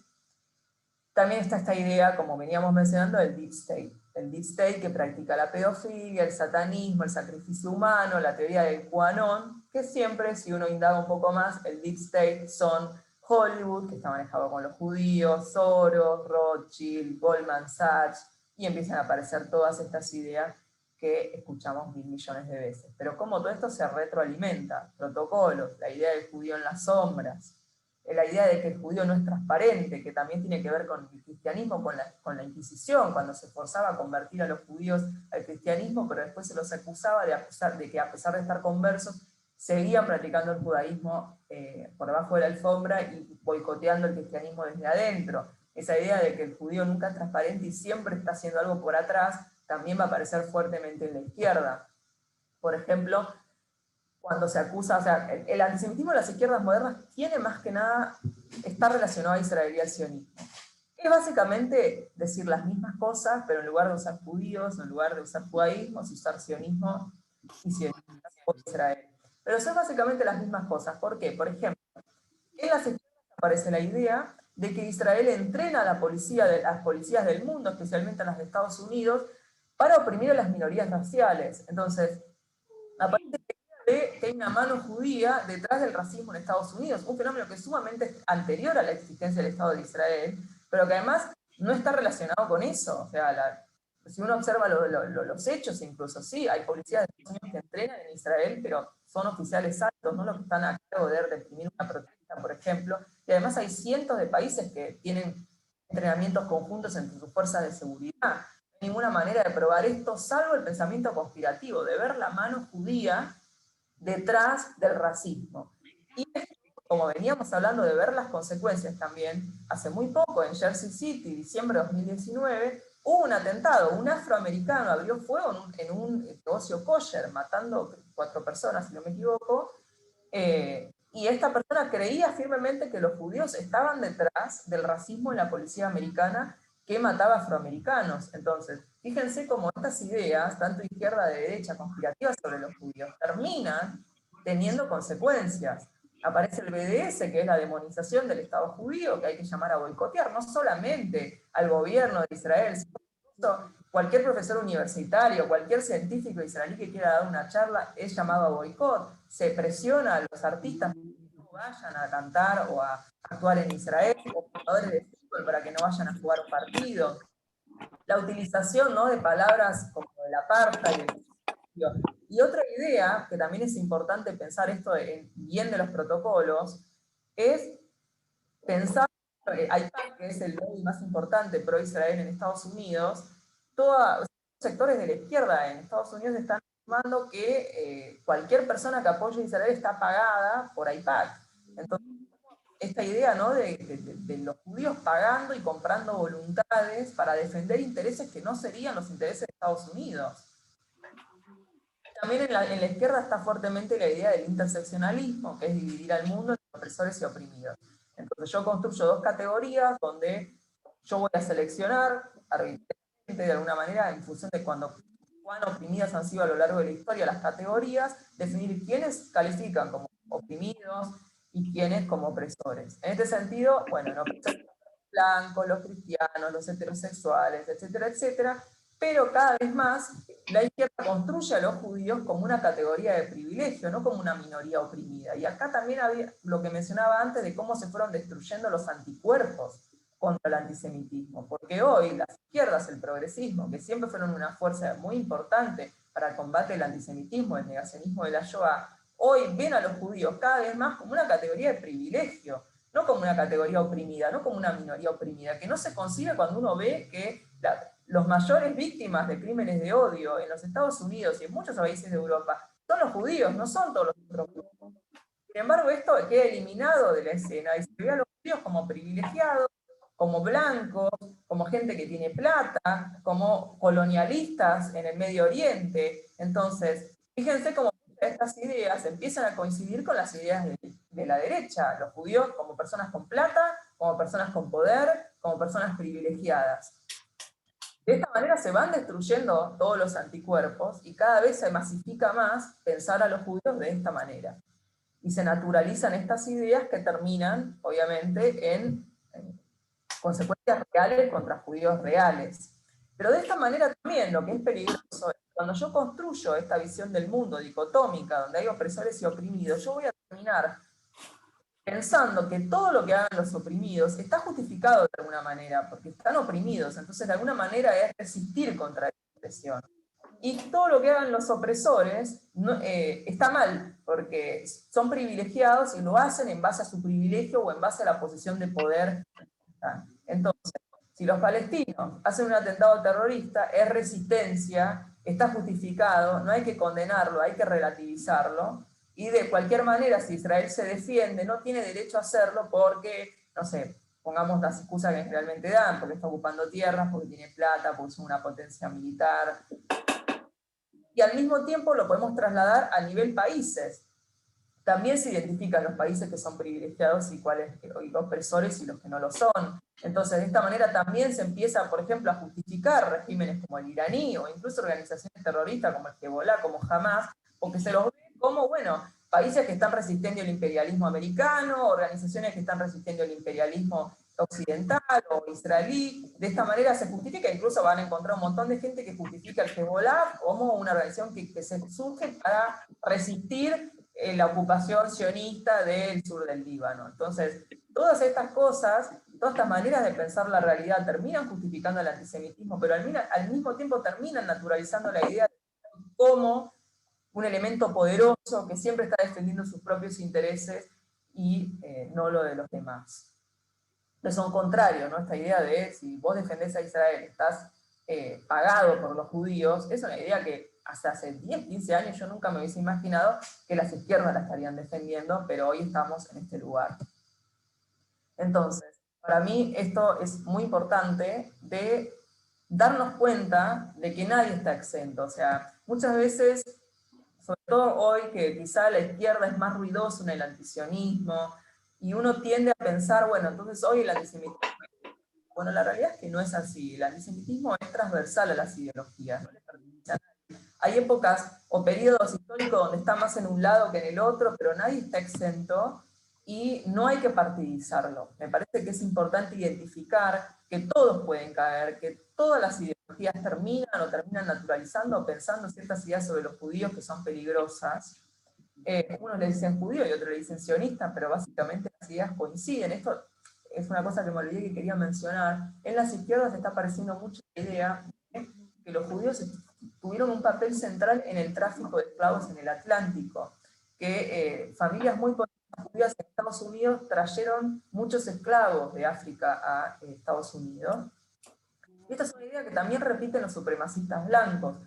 También está esta idea, como veníamos mencionando, del Deep State. El Deep State que practica la pedofilia, el satanismo, el sacrificio humano, la teoría del QAnon, que siempre, si uno indaga un poco más, el Deep State son Hollywood, que está manejado con los judíos, Soros, Rothschild, Goldman Sachs, y empiezan a aparecer todas estas ideas que escuchamos 1000 millones de veces. Pero como todo esto se retroalimenta, protocolos, la idea del judío en las sombras, la idea de que el judío no es transparente, que también tiene que ver con el cristianismo, con la Inquisición, cuando se forzaba a convertir a los judíos al cristianismo, pero después se los acusaba de que a pesar de estar conversos, seguían practicando el judaísmo por debajo de la alfombra y boicoteando el cristianismo desde adentro. Esa idea de que el judío nunca es transparente y siempre está haciendo algo por atrás, también va a aparecer fuertemente en la izquierda. Por ejemplo, cuando se acusa, o sea, el antisemitismo de las izquierdas modernas tiene más que nada, está relacionado a Israel y al sionismo. Es básicamente decir las mismas cosas, pero en lugar de usar judíos, en lugar de usar judaísmo, es usar sionismo y sionismo por Israel. Pero son básicamente las mismas cosas. ¿Por qué? Por ejemplo, en las izquierdas aparece la idea de que Israel entrena a las policías del mundo, especialmente a las de Estados Unidos, para oprimir a las minorías raciales. Entonces, aparece que hay una mano judía detrás del racismo en Estados Unidos, un fenómeno que es sumamente anterior a la existencia del Estado de Israel, pero que además no está relacionado con eso. O sea, si uno observa los hechos, incluso sí, hay policías de Estados Unidos que entrenan en Israel, pero son oficiales altos, no los que están a cargo de reprimir una protesta, por ejemplo, y además hay cientos de países que tienen entrenamientos conjuntos entre sus fuerzas de seguridad. No hay ninguna manera de probar esto, salvo el pensamiento conspirativo, de ver la mano judía detrás del racismo. Y como veníamos hablando de ver las consecuencias también, hace muy poco en Jersey City, diciembre de 2019, hubo un atentado, un afroamericano abrió fuego en un negocio kosher, matando 4 personas, si no me equivoco, y esta persona creía firmemente que los judíos estaban detrás del racismo en la policía americana que mataba afroamericanos. Entonces, fíjense cómo estas ideas, tanto izquierda de derecha, conspirativas sobre los judíos, terminan teniendo consecuencias. Aparece el BDS, que es la demonización del Estado judío, que hay que llamar a boicotear, no solamente al gobierno de Israel, sino cualquier profesor universitario, cualquier científico israelí que quiera dar una charla es llamado a boicot. Se presiona a los artistas que no vayan a cantar o a actuar en Israel, o jugadores de fútbol para que no vayan a jugar un partido. La utilización, ¿no?, de palabras como el apartheid. Y otra idea, que también es importante pensar esto bien de los protocolos, es pensar, AIPAC, que es el lobby más importante pro-Israel en Estados Unidos, todos los sectores de la izquierda en Estados Unidos están afirmando que cualquier persona que apoye a Israel está pagada por AIPAC. Entonces, esta idea, ¿no?, de los judíos pagando y comprando voluntades para defender intereses que no serían los intereses de Estados Unidos. También en la izquierda está fuertemente la idea del interseccionalismo, que es dividir al mundo en opresores y oprimidos. Entonces yo construyo 2 categorías donde yo voy a seleccionar arbitrariamente, de alguna manera, en función de cuán oprimidas han sido a lo largo de la historia las categorías, definir quiénes califican como oprimidos y quiénes como opresores. En este sentido, bueno, los opresores blancos, los cristianos, los heterosexuales, etcétera, etcétera, pero cada vez más la izquierda construye a los judíos como una categoría de privilegio, no como una minoría oprimida. Y acá también había lo que mencionaba antes de cómo se fueron destruyendo los anticuerpos contra el antisemitismo, porque hoy las izquierdas, el progresismo, que siempre fueron una fuerza muy importante para el combate del antisemitismo, el negacionismo de la Shoah, hoy ven a los judíos cada vez más como una categoría de privilegio, no como una categoría oprimida, no como una minoría oprimida, que no se concibe cuando uno ve que los mayores víctimas de crímenes de odio en los Estados Unidos y en muchos países de Europa son los judíos, no son todos los otros grupos. Sin embargo, esto queda eliminado de la escena y se ve a los judíos como privilegiados, como blancos, como gente que tiene plata, como colonialistas en el Medio Oriente. Entonces, fíjense cómo estas ideas empiezan a coincidir con las ideas de la derecha, los judíos como personas con plata, como personas con poder, como personas privilegiadas. De esta manera se van destruyendo todos los anticuerpos y cada vez se masifica más pensar a los judíos de esta manera. Y se naturalizan estas ideas que terminan, obviamente, en consecuencias reales contra judíos reales. Pero de esta manera también lo que es peligroso es cuando yo construyo esta visión del mundo dicotómica, donde hay opresores y oprimidos, yo voy a terminar pensando que todo lo que hagan los oprimidos está justificado de alguna manera, porque están oprimidos, entonces de alguna manera es resistir contra esa opresión. Y todo lo que hagan los opresores está mal, porque son privilegiados y lo hacen en base a su privilegio o en base a la posición de poder. Entonces, si los palestinos hacen un atentado terrorista, es resistencia, está justificado, no hay que condenarlo, hay que relativizarlo, y de cualquier manera, si Israel se defiende, no tiene derecho a hacerlo porque, no sé, pongamos las excusas que realmente dan, porque está ocupando tierras, porque tiene plata, porque es una potencia militar, y al mismo tiempo lo podemos trasladar a nivel países. También se identifican los países que son privilegiados y cuáles y opresores y los que no lo son. Entonces, de esta manera también se empieza, por ejemplo, a justificar regímenes como el iraní o incluso organizaciones terroristas como el Hezbollah, como Hamas, porque se los ve como, bueno, países que están resistiendo el imperialismo americano, organizaciones que están resistiendo el imperialismo occidental o israelí. De esta manera se justifica, incluso van a encontrar un montón de gente que justifica el Hezbollah como una organización que se surge para resistir la ocupación sionista del sur del Líbano. Entonces, todas estas cosas, todas estas maneras de pensar la realidad terminan justificando el antisemitismo, pero al mismo tiempo terminan naturalizando la idea de como un elemento poderoso que siempre está defendiendo sus propios intereses y no lo de los demás. Entonces son contrarios, ¿no? Esta idea de si vos defendés a Israel, estás pagado por los judíos, es una idea que hasta hace 10, 15 años yo nunca me hubiese imaginado que las izquierdas la estarían defendiendo, pero hoy estamos en este lugar. Entonces, para mí esto es muy importante de darnos cuenta de que nadie está exento. O sea, muchas veces, sobre todo hoy que quizá la izquierda es más ruidosa en el antisionismo, y uno tiende a pensar, bueno, entonces hoy el antisemitismo. Bueno, la realidad es que no es así. El antisemitismo es transversal a las ideologías. No le pertenece a nadie. Hay épocas o periodos históricos donde está más en un lado que en el otro, pero nadie está exento y no hay que partidizarlo. Me parece que es importante identificar que todos pueden caer, que todas las ideologías terminan naturalizando o pensando ciertas ideas sobre los judíos que son peligrosas. Unos le dicen judío y otros le dicen sionista, pero básicamente las ideas coinciden. Esto es una cosa que me olvidé que quería mencionar. En las izquierdas está apareciendo mucho la idea de que los judíos tuvieron un papel central en el tráfico de esclavos en el Atlántico, que familias muy poderosas judías en Estados Unidos trajeron muchos esclavos de África a Estados Unidos. Y esta es una idea que también repiten los supremacistas blancos.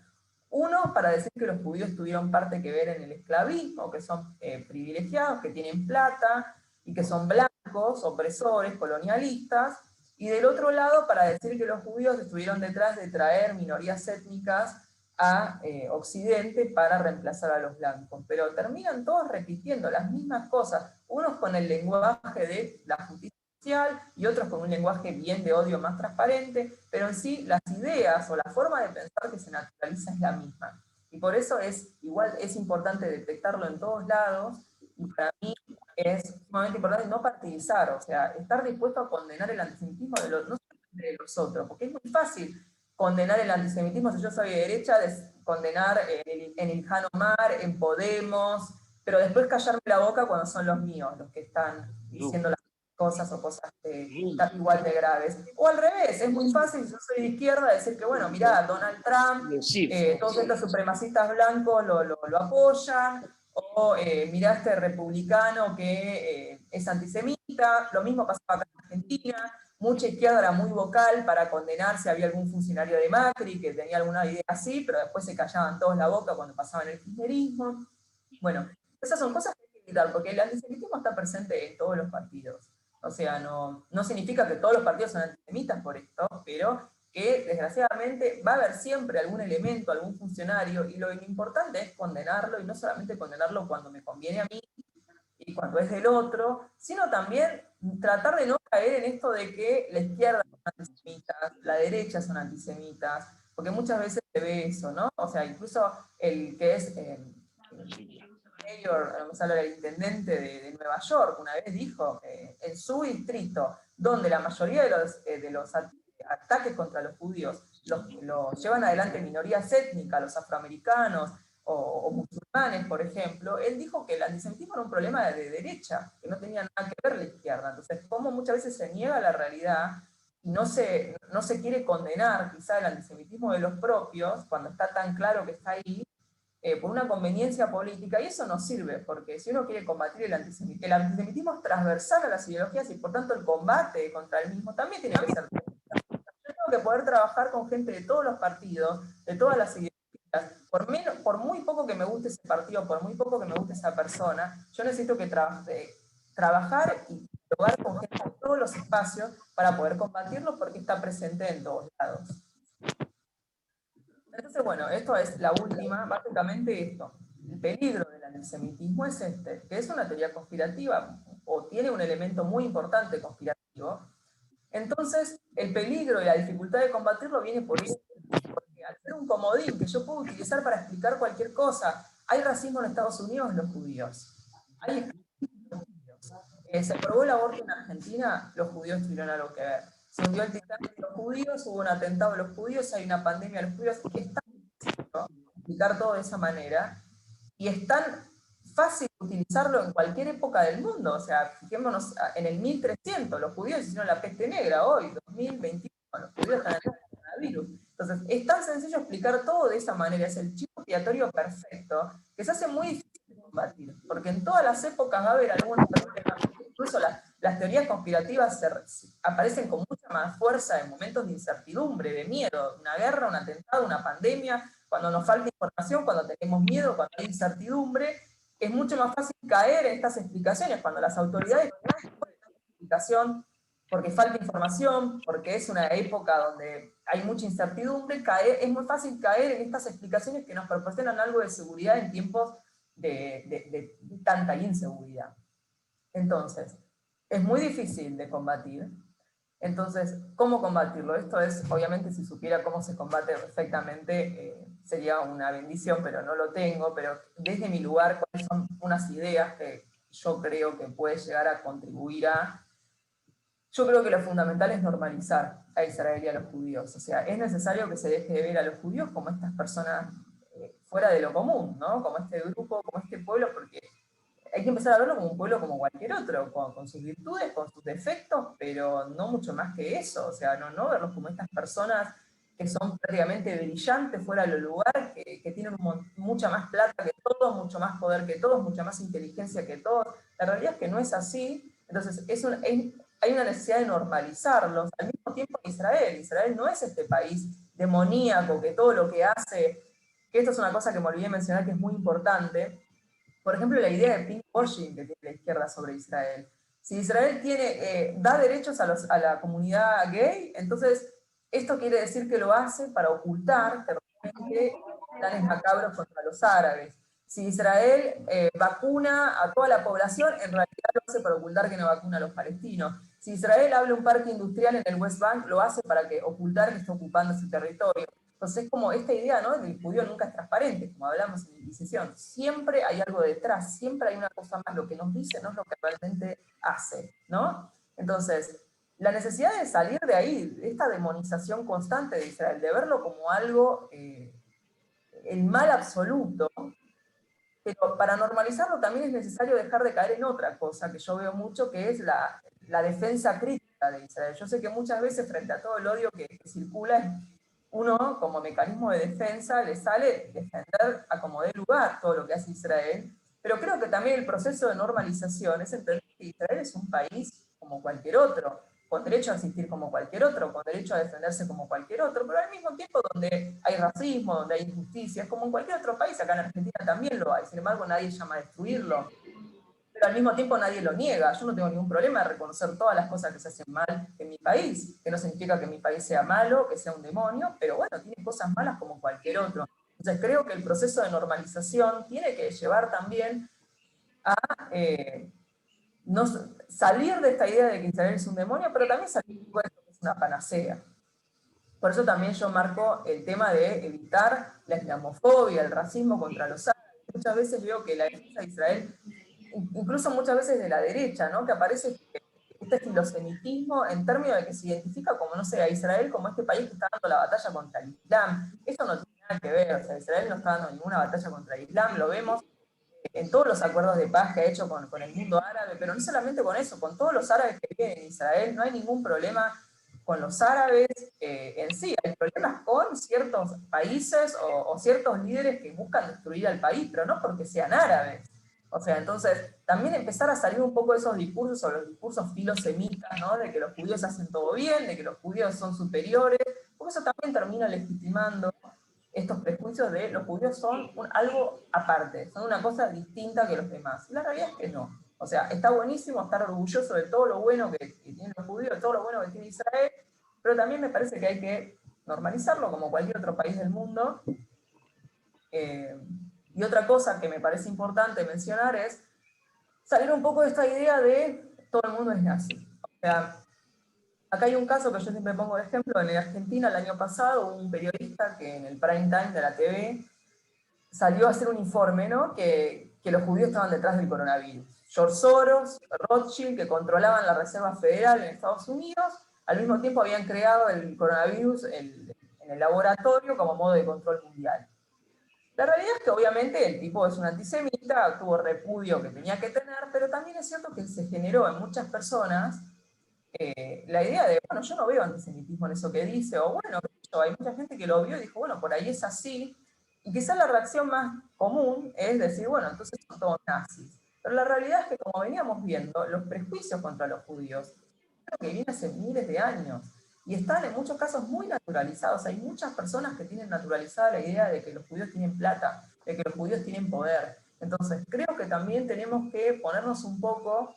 Uno, para decir que los judíos tuvieron parte que ver en el esclavismo, que son privilegiados, que tienen plata y que son blancos, opresores, colonialistas. Y del otro lado, para decir que los judíos estuvieron detrás de traer minorías étnicas a Occidente para reemplazar a los blancos. Pero terminan todos repitiendo las mismas cosas, unos con el lenguaje de la justicia y otros con un lenguaje bien de odio más transparente, pero en sí las ideas o la forma de pensar que se naturaliza es la misma. Y por eso es importante detectarlo en todos lados, y para mí es sumamente importante no partidizar, o sea, estar dispuesto a condenar el antisemitismo no solamente de los otros, porque es muy fácil condenar el antisemitismo si yo soy de derecha, condenar en Ilhan Omar, en Podemos, pero después callarme la boca cuando son los míos los que están diciendo las cosas o cosas igual de graves. O al revés, es muy fácil, yo soy de izquierda, decir que, bueno, mirá, Donald Trump, todos estos supremacistas blancos lo apoyan, o mirá este republicano que es antisemita, lo mismo pasaba acá en Argentina, mucha izquierda era muy vocal para condenar si había algún funcionario de Macri que tenía alguna idea así, pero después se callaban todos la boca cuando pasaban el kirchnerismo. Bueno, esas son cosas que hay que evitar, porque el antisemitismo está presente en todos los partidos. O sea, no significa que todos los partidos son antisemitas por esto, pero que desgraciadamente va a haber siempre algún elemento, algún funcionario, y lo importante es condenarlo, y no solamente condenarlo cuando me conviene a mí y cuando es del otro, sino también tratar de no caer en esto de que la izquierda es antisemitas, la derecha son antisemitas, porque muchas veces se ve eso, ¿no? O sea, incluso el que es mayor, no me sale el intendente de Nueva York, una vez dijo, en su distrito, donde la mayoría de los ataques contra los judíos los llevan adelante minorías étnicas, los afroamericanos o musulmanes, por ejemplo, él dijo que el antisemitismo era un problema de derecha, que no tenía nada que ver la izquierda. Entonces, cómo muchas veces se niega la realidad y no se quiere condenar quizá el antisemitismo de los propios, cuando está tan claro que está ahí, por una conveniencia política, y eso no sirve, porque si uno quiere combatir el antisemitismo es transversal a las ideologías y por tanto el combate contra el mismo también tiene que ser. Yo tengo que poder trabajar con gente de todos los partidos, de todas las ideologías, por muy poco que me guste ese partido, por muy poco que me guste esa persona, yo necesito que trabajar y dialogar con gente de todos los espacios para poder combatirlo porque está presente en todos lados. Entonces, bueno, esto es la última, básicamente esto. El peligro del antisemitismo es este, que es una teoría conspirativa, o tiene un elemento muy importante conspirativo. Entonces, el peligro y la dificultad de combatirlo viene por eso, porque al ser un comodín que yo puedo utilizar para explicar cualquier cosa, hay racismo en Estados Unidos en los judíos. Hay esclavismo en los judíos. Se aprobó el aborto en Argentina, los judíos tuvieron algo que ver. Se hundió el Titanic de los judíos, hubo un atentado de los judíos, hay una pandemia de los judíos. Es tan sencillo explicar todo de esa manera y es tan fácil utilizarlo en cualquier época del mundo. O sea, fijémonos en el 1300, los judíos hicieron la peste negra, hoy, 2021, los judíos están en el coronavirus. Entonces, es tan sencillo explicar todo de esa manera, es el chivo expiatorio perfecto, que se hace muy difícil de combatir, porque en todas las épocas va a haber algunos problemas, incluso las teorías conspirativas aparecen con mucha más fuerza en momentos de incertidumbre, de miedo, una guerra, un atentado, una pandemia, cuando nos falta información, cuando tenemos miedo, cuando hay incertidumbre, es mucho más fácil caer en estas explicaciones, cuando las autoridades no pueden dar explicación porque falta información, porque es una época donde hay mucha incertidumbre, es muy fácil caer en estas explicaciones que nos proporcionan algo de seguridad en tiempos de tanta inseguridad. Entonces, es muy difícil de combatir. Entonces, ¿cómo combatirlo? Esto es, obviamente, si supiera cómo se combate perfectamente, sería una bendición, pero no lo tengo. Pero desde mi lugar, ¿cuáles son unas ideas que yo creo que puede llegar a contribuir a? Yo creo que lo fundamental es normalizar a Israel y a los judíos. O sea, es necesario que se deje de ver a los judíos como estas personas fuera de lo común, ¿no? Como este grupo, como este pueblo, porque hay que empezar a verlo como un pueblo como cualquier otro, con sus virtudes, con sus defectos, pero no mucho más que eso. O sea, no verlos como estas personas que son prácticamente brillantes fuera de los lugares, que tienen mucha más plata que todos, mucho más poder que todos, mucha más inteligencia que todos. La realidad es que no es así. Entonces, hay una necesidad de normalizarlos. Al mismo tiempo en Israel no es este país demoníaco que todo lo que hace, que esto es una cosa que me olvidé mencionar que es muy importante, por ejemplo, la idea de pinkwashing que tiene la izquierda sobre Israel. Si Israel da derechos a la comunidad gay, entonces esto quiere decir que lo hace para ocultar que realmente planes macabros contra los árabes. Si Israel vacuna a toda la población, en realidad lo hace para ocultar que no vacuna a los palestinos. Si Israel abre un parque industrial en el West Bank, lo hace para ocultar que está ocupando ese territorio. Entonces es como esta idea, ¿no? El judío nunca es transparente, como hablamos en la Inquisición. Siempre hay algo detrás, siempre hay una cosa más. Lo que nos dice no es lo que realmente hace, ¿no? Entonces, la necesidad de salir de ahí, de esta demonización constante de Israel, de verlo como algo, el mal absoluto, pero para normalizarlo también es necesario dejar de caer en otra cosa que yo veo mucho, que es la defensa crítica de Israel. Yo sé que muchas veces frente a todo el odio que circula, uno como mecanismo de defensa le sale defender a como dé lugar todo lo que hace Israel, pero creo que también el proceso de normalización es entender que Israel es un país como cualquier otro, con derecho a existir como cualquier otro, con derecho a defenderse como cualquier otro, pero al mismo tiempo donde hay racismo, donde hay injusticias, como en cualquier otro país, acá en Argentina también lo hay, sin embargo nadie llama a destruirlo, pero al mismo tiempo nadie lo niega. Yo no tengo ningún problema de reconocer todas las cosas que se hacen mal en mi país, que no significa que mi país sea malo, que sea un demonio, pero bueno, tiene cosas malas como cualquier otro. Entonces creo que el proceso de normalización tiene que llevar también a no, salir de esta idea de que Israel es un demonio, pero también salir de esto que es una panacea. Por eso también yo marco el tema de evitar la islamofobia, el racismo contra los árabes. Muchas veces veo que la defensa de Israel, incluso muchas veces de la derecha, ¿no? Que aparece este filosemitismo en términos de que se identifica como, no sé, a Israel como este país que está dando la batalla contra el Islam. Eso no tiene nada que ver, o sea, Israel no está dando ninguna batalla contra el Islam, lo vemos en todos los acuerdos de paz que ha hecho con el mundo árabe, pero no solamente con eso, con todos los árabes que viven en Israel, no hay ningún problema con los árabes en sí, hay problemas con ciertos países o ciertos líderes que buscan destruir al país, pero no porque sean árabes. O sea, entonces, también empezar a salir un poco de esos discursos, o los discursos filosemitas, ¿no? De que los judíos hacen todo bien, de que los judíos son superiores, porque eso también termina legitimando estos prejuicios de los judíos son algo aparte, son una cosa distinta que los demás. Y la realidad es que no. O sea, está buenísimo estar orgulloso de todo lo bueno que tienen los judíos, de todo lo bueno que tiene Israel, pero también me parece que hay que normalizarlo como cualquier otro país del mundo. Y otra cosa que me parece importante mencionar es salir un poco de esta idea de todo el mundo es nazi. O sea, acá hay un caso que yo siempre pongo de ejemplo, en Argentina el año pasado hubo un periodista que en el prime time de la TV salió a hacer un informe, ¿no? Que los judíos estaban detrás del coronavirus. George Soros, Rothschild, que controlaban la Reserva Federal en Estados Unidos, al mismo tiempo habían creado el coronavirus en el laboratorio como modo de control mundial. La realidad es que obviamente el tipo es un antisemita, tuvo repudio que tenía que tener, pero también es cierto que se generó en muchas personas la idea de, bueno, yo no veo antisemitismo en eso que dice, o bueno, hay mucha gente que lo vio y dijo, bueno, por ahí es así, y quizás la reacción más común es decir, bueno, entonces son todos nazis. Pero la realidad es que, como veníamos viendo, los prejuicios contra los judíos, creo que vienen hace miles de años, y están en muchos casos muy naturalizados. Hay muchas personas que tienen naturalizada la idea de que los judíos tienen plata, de que los judíos tienen poder. Entonces, creo que también tenemos que ponernos un poco,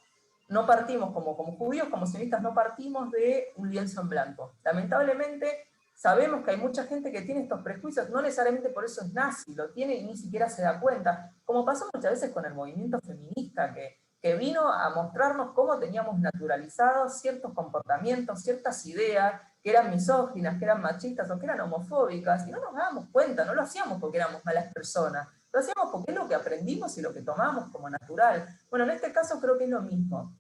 no partimos como judíos, como sionistas, no partimos de un lienzo en blanco. Lamentablemente, sabemos que hay mucha gente que tiene estos prejuicios, no necesariamente por eso es nazi, lo tiene y ni siquiera se da cuenta, como pasó muchas veces con el movimiento feminista, que vino a mostrarnos cómo teníamos naturalizados ciertos comportamientos, ciertas ideas, que eran misóginas, que eran machistas o que eran homofóbicas, y no nos dábamos cuenta, no lo hacíamos porque éramos malas personas, lo hacíamos porque es lo que aprendimos y lo que tomamos como natural. Bueno, en este caso creo que es lo mismo.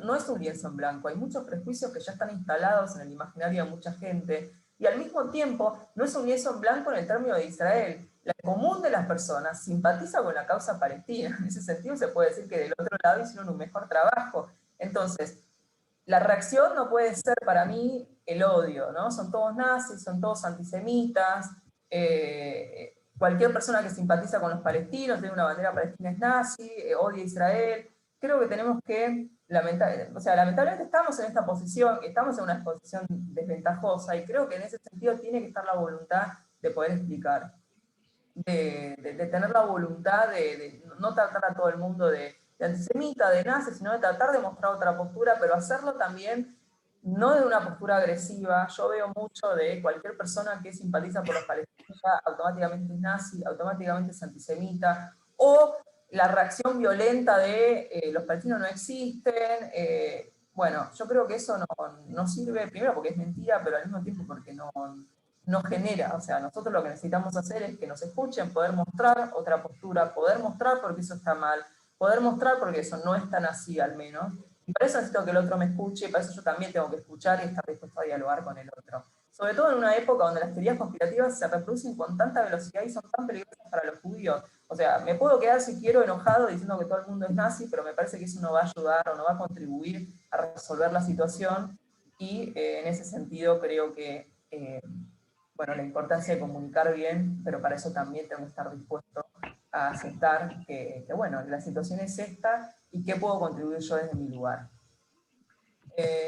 No es un lienzo en blanco, hay muchos prejuicios que ya están instalados en el imaginario de mucha gente, y al mismo tiempo no es un lienzo en blanco en el término de Israel. La común de las personas simpatiza con la causa palestina, en ese sentido se puede decir que del otro lado hicieron un mejor trabajo. Entonces, la reacción no puede ser para mí el odio, ¿no? Son todos nazis, son todos antisemitas, cualquier persona que simpatiza con los palestinos, tiene una bandera palestina es nazi, odia a Israel. Creo que tenemos que, lamentablemente estamos en esta posición, estamos en una posición desventajosa, y creo que en ese sentido tiene que estar la voluntad de poder explicar, de tener la voluntad de no tratar a todo el mundo de antisemita, de nazi, sino de tratar de mostrar otra postura, pero hacerlo también no de una postura agresiva. Yo veo mucho de cualquier persona que simpatiza por los palestinos, ya automáticamente es nazi, automáticamente es antisemita, o la reacción violenta de los palestinos no existen. Bueno, yo creo que eso no sirve, primero porque es mentira, pero al mismo tiempo porque no genera. O sea, nosotros lo que necesitamos hacer es que nos escuchen, poder mostrar otra postura, poder mostrar porque eso está mal, poder mostrar porque eso no es tan así al menos. Y para eso necesito que el otro me escuche, y para eso yo también tengo que escuchar y estar dispuesto a dialogar con el otro. Sobre todo en una época donde las teorías conspirativas se reproducen con tanta velocidad y son tan peligrosas para los judíos. O sea, me puedo quedar si quiero enojado diciendo que todo el mundo es nazi, pero me parece que eso no va a ayudar o no va a contribuir a resolver la situación, y en ese sentido creo que bueno, la importancia de comunicar bien, pero para eso también tengo que estar dispuesto a aceptar bueno, la situación es esta y qué puedo contribuir yo desde mi lugar.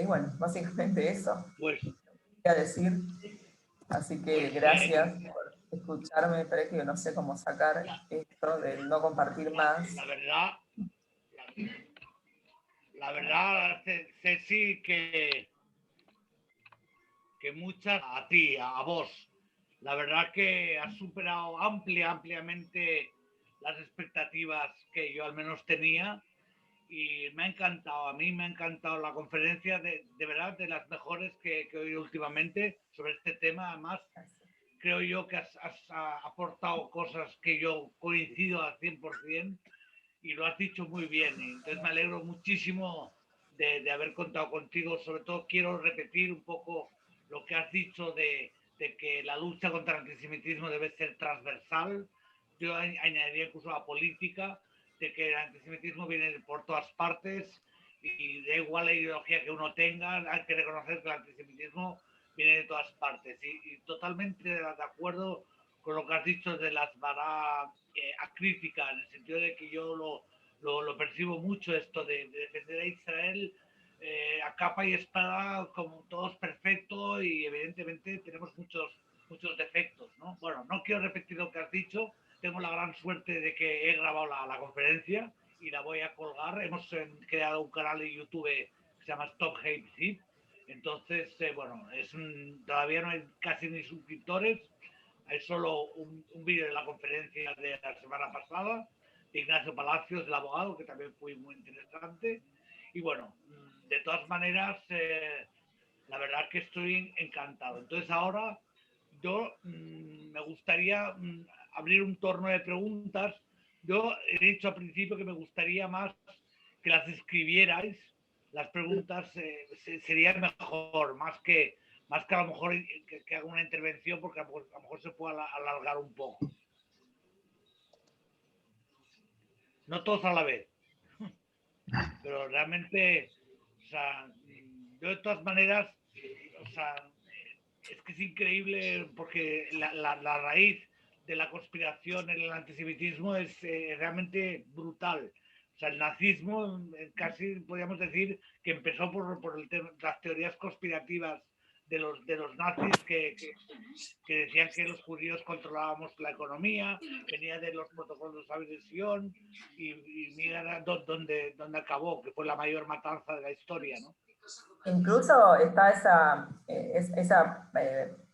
Y bueno, básicamente eso Pues, quería decir. Así que pues gracias por escucharme, pero es que no sé cómo sacar esto de no compartir más. la verdad, la verdad, Ceci, que muchas a ti, a vos. La verdad que has superado ampliamente las expectativas que yo al menos tenía, y me ha encantado, a mí me ha encantado la conferencia, de verdad, de las mejores que he oído últimamente sobre este tema. Además, creo yo que has aportado cosas que yo coincido al 100% y lo has dicho muy bien. Y entonces me alegro muchísimo de haber contado contigo. Sobre todo quiero repetir un poco lo que has dicho de que la lucha contra el antisemitismo debe ser transversal. Yo añadiría incluso la política, de que el antisemitismo viene por todas partes y da igual la ideología que uno tenga, hay que reconocer que el antisemitismo viene de todas partes. Y totalmente de acuerdo con lo que has dicho de las varas críticas, en el sentido de que yo lo percibo mucho esto de defender a Israel a capa y espada como todo es perfecto y evidentemente tenemos muchos defectos, ¿no? Bueno, no quiero repetir lo que has dicho, tengo la gran suerte de que he grabado la conferencia y la voy a colgar. Hemos creado un canal de YouTube que se llama Stop Hate Zip. Entonces, bueno, todavía no hay casi ni suscriptores, hay solo un vídeo de la conferencia de la semana pasada de Ignacio Palacios, el abogado, que también fue muy interesante. Y bueno, de todas maneras, la verdad que estoy encantado. Entonces ahora yo me gustaría abrir un torno de preguntas. Yo he dicho al principio que me gustaría más que las escribierais. Las preguntas sería mejor, más que a lo mejor que haga una intervención, porque a lo mejor se puede alargar un poco. No todos a la vez, pero realmente, o sea, yo de todas maneras, o sea, es que es increíble porque la raíz de la conspiración en el antisemitismo es realmente brutal. O sea, el nazismo casi podríamos decir que empezó por las teorías conspirativas de los nazis que decían que los judíos controlábamos la economía, venía de los protocolos de adhesión y mira dónde acabó, que fue la mayor matanza de la historia, ¿no? Incluso está esa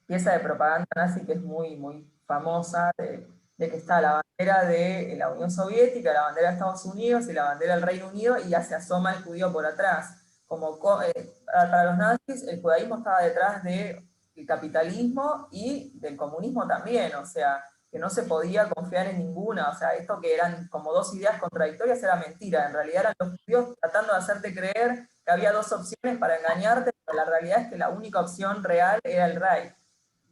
pieza de propaganda nazi que es muy, muy famosa, de que está la bandera de la Unión Soviética, la bandera de Estados Unidos y la bandera del Reino Unido, y ya se asoma el judío por atrás. Para los nazis el judaísmo estaba detrás del capitalismo y del comunismo también, o sea, que no se podía confiar en ninguna, o sea, esto que eran como dos ideas contradictorias era mentira, en realidad eran los judíos tratando de hacerte creer que había dos opciones para engañarte, pero la realidad es que la única opción real era el Reich.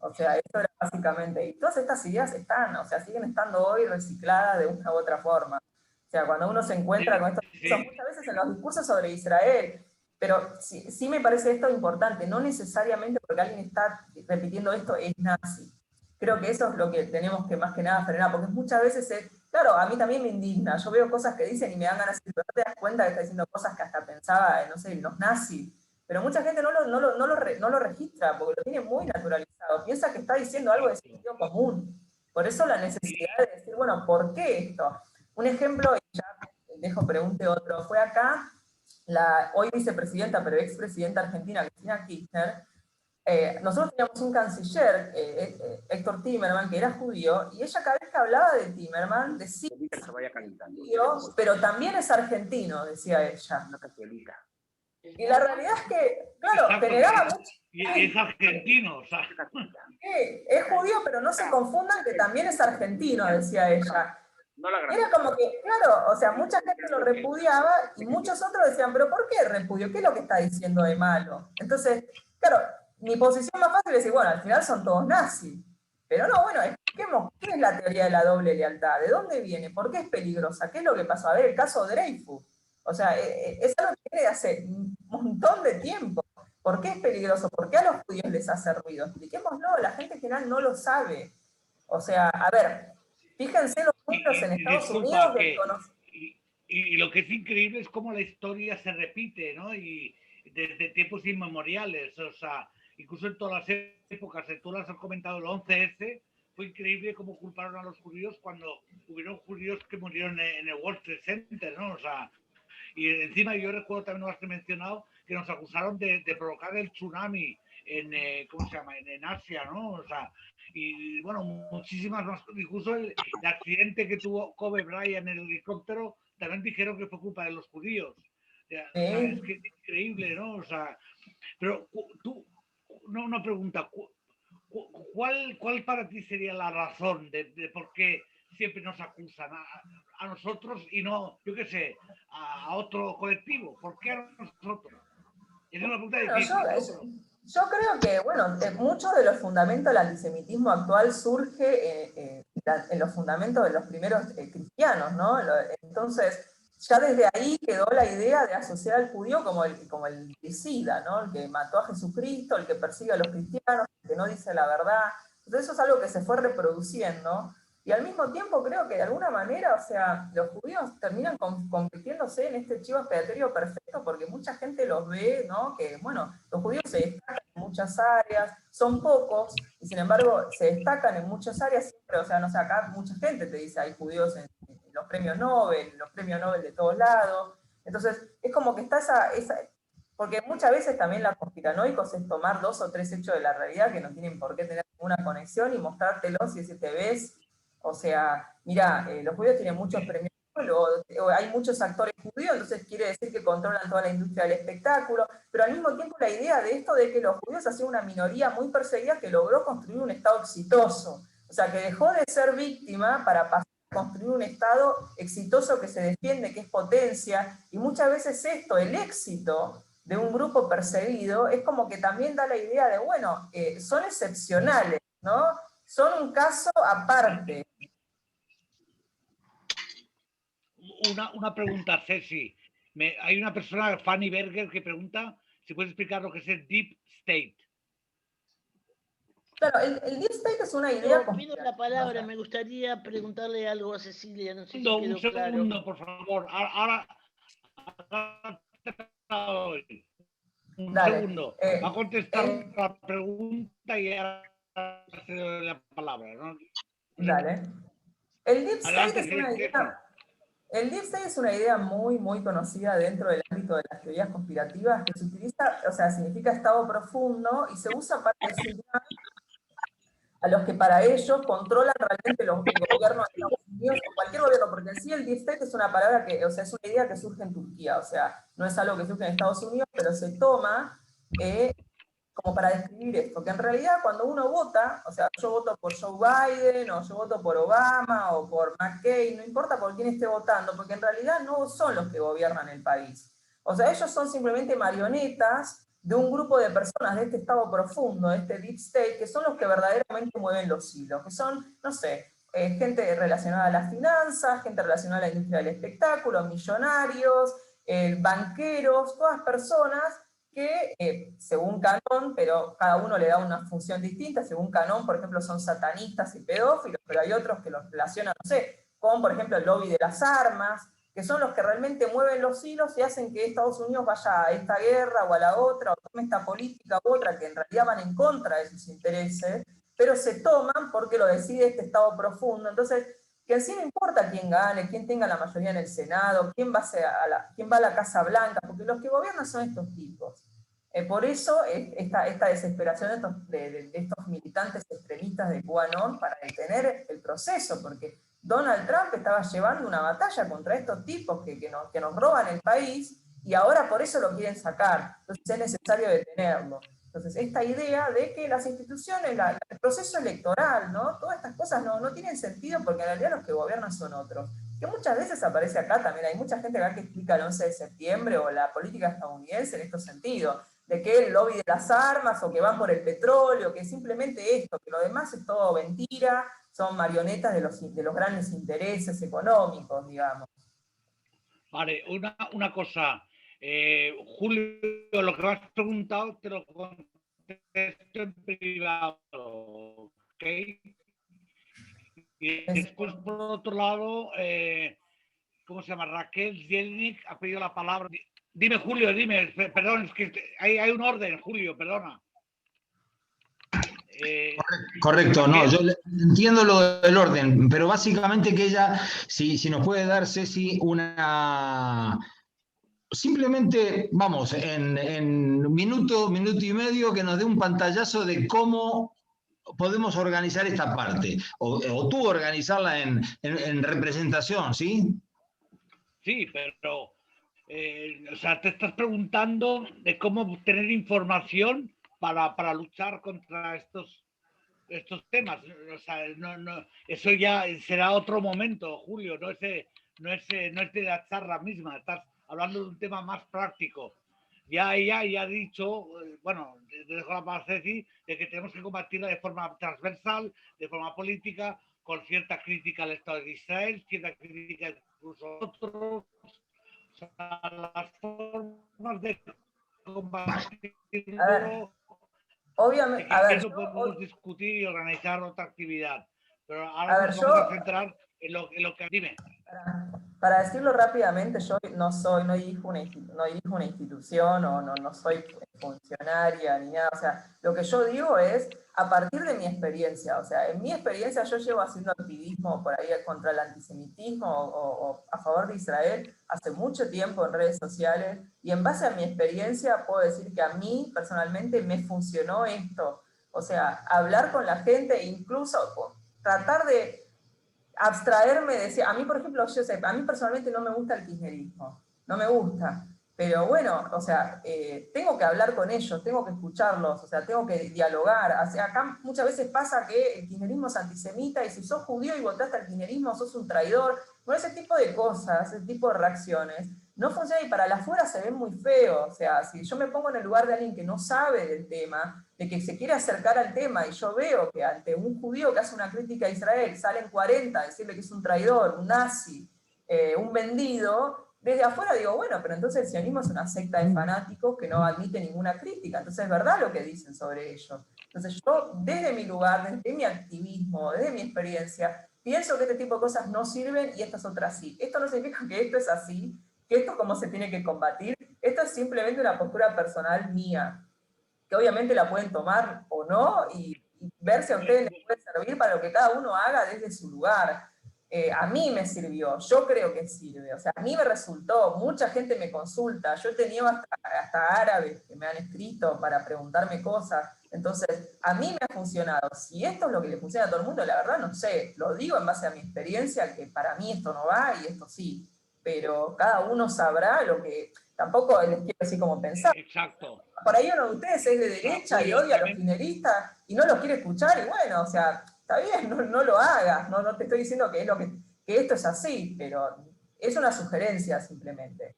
O sea, eso era básicamente, y todas estas ideas están, o sea, siguen estando hoy recicladas de una u otra forma. O sea, cuando uno se encuentra con estos discursos, muchas veces en los discursos sobre Israel, pero sí me parece esto importante, no necesariamente porque alguien está repitiendo esto es nazi. Creo que eso es lo que tenemos que más que nada frenar, porque muchas veces, claro, a mí también me indigna, yo veo cosas que dicen y me dan ganas de decir, pero no te das cuenta que está diciendo cosas que hasta pensaba, no sé, los nazis, pero mucha gente no lo registra, porque lo tiene muy naturalizado, piensa que está diciendo algo de sentido común. Por eso la necesidad de decir, bueno, ¿por qué esto? Un ejemplo, y ya dejo pregunte otro, fue acá la hoy vicepresidenta, pero expresidenta argentina, Cristina Kirchner. Nosotros teníamos un canciller, Héctor Timerman, que era judío, y ella cada vez que hablaba de Timerman decía que es judío, pero también es argentino, decía ella. Y la realidad es que, claro, exacto, generaba mucho... Y es argentino, o sea. Es judío, pero no se confundan que también es argentino, decía ella. Era como que, claro, o sea, mucha gente lo repudiaba y muchos otros decían, pero ¿por qué repudio? ¿Qué es lo que está diciendo de malo? Entonces, claro, mi posición más fácil es decir, bueno, al final son todos nazis. Pero no, bueno, expliquemos qué es la teoría de la doble lealtad, de dónde viene, por qué es peligrosa, qué es lo que pasó. A ver, el caso Dreyfus. O sea, es algo que viene de hace un montón de tiempo. ¿Por qué es peligroso? ¿Por qué a los judíos les hace ruido? Expliquémoslo, la gente en general no lo sabe. O sea, a ver, fíjense los números en Estados Unidos del y lo que es increíble es cómo la historia se repite, ¿no? Y desde tiempos inmemoriales, o sea, incluso en todas las épocas, tú las has comentado, el 11S, fue increíble cómo culparon a los judíos cuando hubieron judíos que murieron en el World Trade Center, ¿no? O sea, y encima yo recuerdo también, lo has mencionado, que nos acusaron de provocar el tsunami en, ¿cómo se llama? En Asia, ¿no? O sea, y bueno, muchísimas más, incluso el accidente que tuvo Kobe Bryant en el helicóptero, también dijeron que fue culpa de los judíos. O sea, es Sí. que es increíble, ¿no? O sea, pero tú, no, una pregunta, ¿cuál para ti sería la razón de por qué siempre nos acusan a nosotros y no, yo qué sé, a otro colectivo? ¿Por qué a nosotros? Es una pregunta Bueno, difícil, ¿no? Pero, yo creo que, bueno, muchos de los fundamentos del antisemitismo actual surge en los fundamentos de los primeros cristianos, ¿no? Entonces, ya desde ahí quedó la idea de asociar al judío como el homicida, ¿no? El que mató a Jesucristo, el que persigue a los cristianos, el que no dice la verdad. Entonces, eso es algo que se fue reproduciendo. Y al mismo tiempo creo que de alguna manera, o sea, los judíos terminan convirtiéndose en este chivo expiatorio perfecto porque mucha gente los ve, ¿no? Que, bueno, los judíos se destacan en muchas áreas, son pocos, y sin embargo se destacan en muchas áreas siempre, o sea, no sé, acá mucha gente te dice, hay judíos en los premios Nobel de todos lados. Entonces, es como que está porque muchas veces también la conspiranoicos es tomar 2 o 3 hechos de la realidad que no tienen por qué tener ninguna conexión y mostrártelos y decirte, ves, o sea, mira, los judíos tienen muchos premios, o hay muchos actores judíos, entonces quiere decir que controlan toda la industria del espectáculo, pero al mismo tiempo la idea de esto de que los judíos hacían una minoría muy perseguida que logró construir un Estado exitoso, o sea, que dejó de ser víctima para pasar a construir un Estado exitoso que se defiende, que es potencia, y muchas veces esto, el éxito de un grupo perseguido, es como que también da la idea de, bueno, son excepcionales, ¿no? Son un caso aparte. una pregunta, Ceci. Hay una persona, Fanny Berger, que pregunta si puedes explicar lo que es el Deep State. Claro, el Deep State es una idea. Yo pido la palabra, me gustaría preguntarle algo a Cecilia, no sé si Un quedó segundo, claro. por favor. Ahora un Dale. segundo. Va a contestar la pregunta y ahora se doy la palabra, ¿no? Dale. El Deep State Adelante, es una Ceci. idea. El Deep State es una idea muy, muy conocida dentro del ámbito de las teorías conspirativas que se utiliza, o sea, significa estado profundo y se usa para designar a los que para ellos controlan realmente el gobierno de Estados Unidos o cualquier gobierno, porque en sí el Deep State es una palabra que, o sea, es una idea que surge en Turquía, o sea, no es algo que surge en Estados Unidos, pero se toma como para describir esto, que en realidad cuando uno vota, o sea, yo voto por Joe Biden, o yo voto por Obama, o por McCain, no importa por quién esté votando, porque en realidad no son los que gobiernan el país. O sea, ellos son simplemente marionetas de un grupo de personas de este estado profundo, de este deep state, que son los que verdaderamente mueven los hilos, que son, no sé, gente relacionada a las finanzas, gente relacionada a la industria del espectáculo, millonarios, banqueros, todas personas que según Canón, pero cada uno le da una función distinta, según Canón, por ejemplo, son satanistas y pedófilos, pero hay otros que los relacionan, no sé, con, por ejemplo, el lobby de las armas, que son los que realmente mueven los hilos y hacen que Estados Unidos vaya a esta guerra o a la otra, o tome esta política u otra, que en realidad van en contra de sus intereses, pero se toman porque lo decide este Estado profundo. Entonces, que en sí no importa quién gane, quién tenga la mayoría en el Senado, quién va a la Casa Blanca, porque los que gobiernan son estos tipos. Por eso esta desesperación de estos militantes extremistas de QAnon para detener el proceso, porque Donald Trump estaba llevando una batalla contra estos tipos que nos roban el país y ahora por eso lo quieren sacar. Entonces es necesario detenerlo. Entonces, esta idea de que las instituciones, el proceso electoral, ¿no? Todas estas cosas no tienen sentido porque en realidad los que gobiernan son otros. Que muchas veces aparece acá también, hay mucha gente acá que explica el 11 de septiembre o la política estadounidense en estos sentidos, de que el lobby de las armas o que van por el petróleo, que simplemente esto, que lo demás es todo mentira, son marionetas de los grandes intereses económicos, digamos. Vale, una cosa. Julio, lo que me has preguntado te lo contesto en privado, ¿ok? Y después, por otro lado, ¿cómo se llama? Raquel Zelnik ha pedido la palabra. Dime, Julio, dime, perdón, es que hay un orden, Julio, perdona. Correcto, no, yo entiendo lo del orden, pero básicamente que ella, si nos puede dar, Ceci, simplemente, vamos, en minuto y medio que nos dé un pantallazo de cómo podemos organizar esta parte, o tú organizarla en representación, ¿sí? Sí, pero o sea, te estás preguntando de cómo obtener información para luchar contra estos temas. O sea, eso ya será otro momento, Julio, no es de la charla misma, estás hablando de un tema más práctico. Ya ha dicho, bueno, te dejo la palabra Ceci, de que tenemos que combatirla de forma transversal, de forma política, con cierta crítica al Estado de Israel, cierta crítica incluso a otros, o sea, las formas de A ver, combatirlo. Si obviamente, a ver, quieres podemos discutir y organizar otra actividad, pero ahora a ver, nos vamos a centrar en lo que... Dime. para decirlo rápidamente, yo no dirijo una institución o no soy funcionaria ni nada. O sea, lo que yo digo es a partir de mi experiencia. O sea, en mi experiencia yo llevo haciendo activismo por ahí contra el antisemitismo o a favor de Israel hace mucho tiempo en redes sociales, y en base a mi experiencia puedo decir que a mí personalmente me funcionó esto. O sea, hablar con la gente, incluso tratar de abstraerme, decía, a mí por ejemplo, yo sé, a mí personalmente no me gusta el kirchnerismo, no me gusta, pero bueno, o sea, tengo que hablar con ellos, tengo que escucharlos, o sea, tengo que dialogar. O sea, acá muchas veces pasa que el kirchnerismo es antisemita y si sos judío y votaste al kirchnerismo sos un traidor. Bueno, ese tipo de cosas, ese tipo de reacciones, no funciona y para la afuera se ven muy feo. O sea, si yo me pongo en el lugar de alguien que no sabe del tema, de que se quiere acercar al tema, y yo veo que ante un judío que hace una crítica a Israel salen 40 a decirle que es un traidor, un nazi, un vendido, desde afuera digo, bueno, pero entonces el sionismo es una secta de fanáticos que no admite ninguna crítica, entonces es verdad lo que dicen sobre ellos. Entonces yo, desde mi lugar, desde mi activismo, desde mi experiencia, pienso que este tipo de cosas no sirven y estas otras sí. Esto no significa que esto es así, que esto es como se tiene que combatir. Esto es simplemente una postura personal mía, que obviamente la pueden tomar o no y ver si a ustedes les puede servir para lo que cada uno haga desde su lugar. A mí me sirvió, yo creo que sirve, o sea, a mí me resultó, mucha gente me consulta, yo he tenido hasta árabes que me han escrito para preguntarme cosas, entonces a mí me ha funcionado. Si esto es lo que le funciona a todo el mundo, la verdad no sé, lo digo en base a mi experiencia, que para mí esto no va y esto sí, pero cada uno sabrá lo que, tampoco les quiero decir cómo pensar. Exacto. Por ahí uno de ustedes es de O sea, derecha y Julio, odia a los también, kirchneristas y no los quiere escuchar, y bueno, o sea, está bien, no lo hagas, no te estoy diciendo que esto es así, pero es una sugerencia simplemente.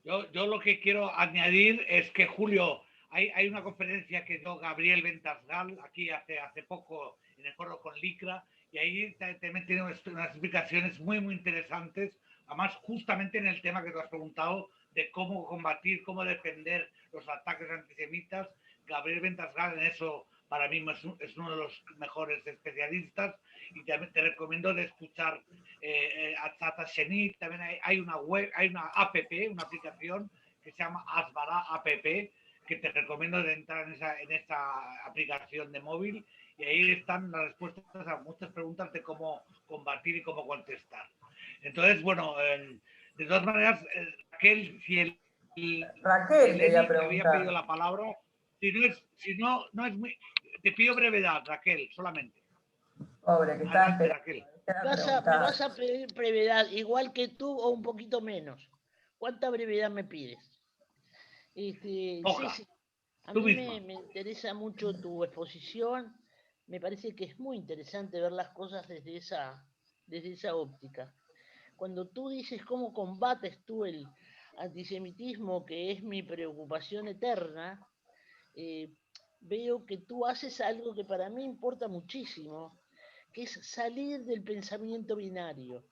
yo lo que quiero añadir es que, Julio, hay una conferencia que dio Gabriel Ventasgal aquí hace poco en el foro con Licra, y ahí también tiene unas explicaciones muy, muy interesantes, además justamente en el tema que te has preguntado de cómo combatir, cómo defender los ataques antisemitas. Gabriel Ventasgal en eso para mí es uno de los mejores especialistas, y también te recomiendo de escuchar a Tata Shenit. También hay una web, hay una app, una aplicación que se llama Asbara app, que te recomiendo de entrar en esta aplicación de móvil, y ahí están las respuestas a muchas preguntas de cómo combatir y cómo contestar. Entonces, bueno, de todas maneras, Raquel, si Raquel quería Lenny que había pedido preguntar. la palabra, no es muy... Te pido brevedad, Raquel, solamente. Pobre, que está Adelante, esperando. Raquel. Me vas a pedir brevedad, igual que tú o un poquito menos. ¿Cuánta brevedad me pides? Poca, Sí, a tú mí misma. me interesa mucho tu exposición. Me parece que es muy interesante ver las cosas desde esa óptica. Cuando tú dices cómo combates tú el antisemitismo, que es mi preocupación eterna, eh, veo que tú haces algo que para mí importa muchísimo, que es salir del pensamiento binario,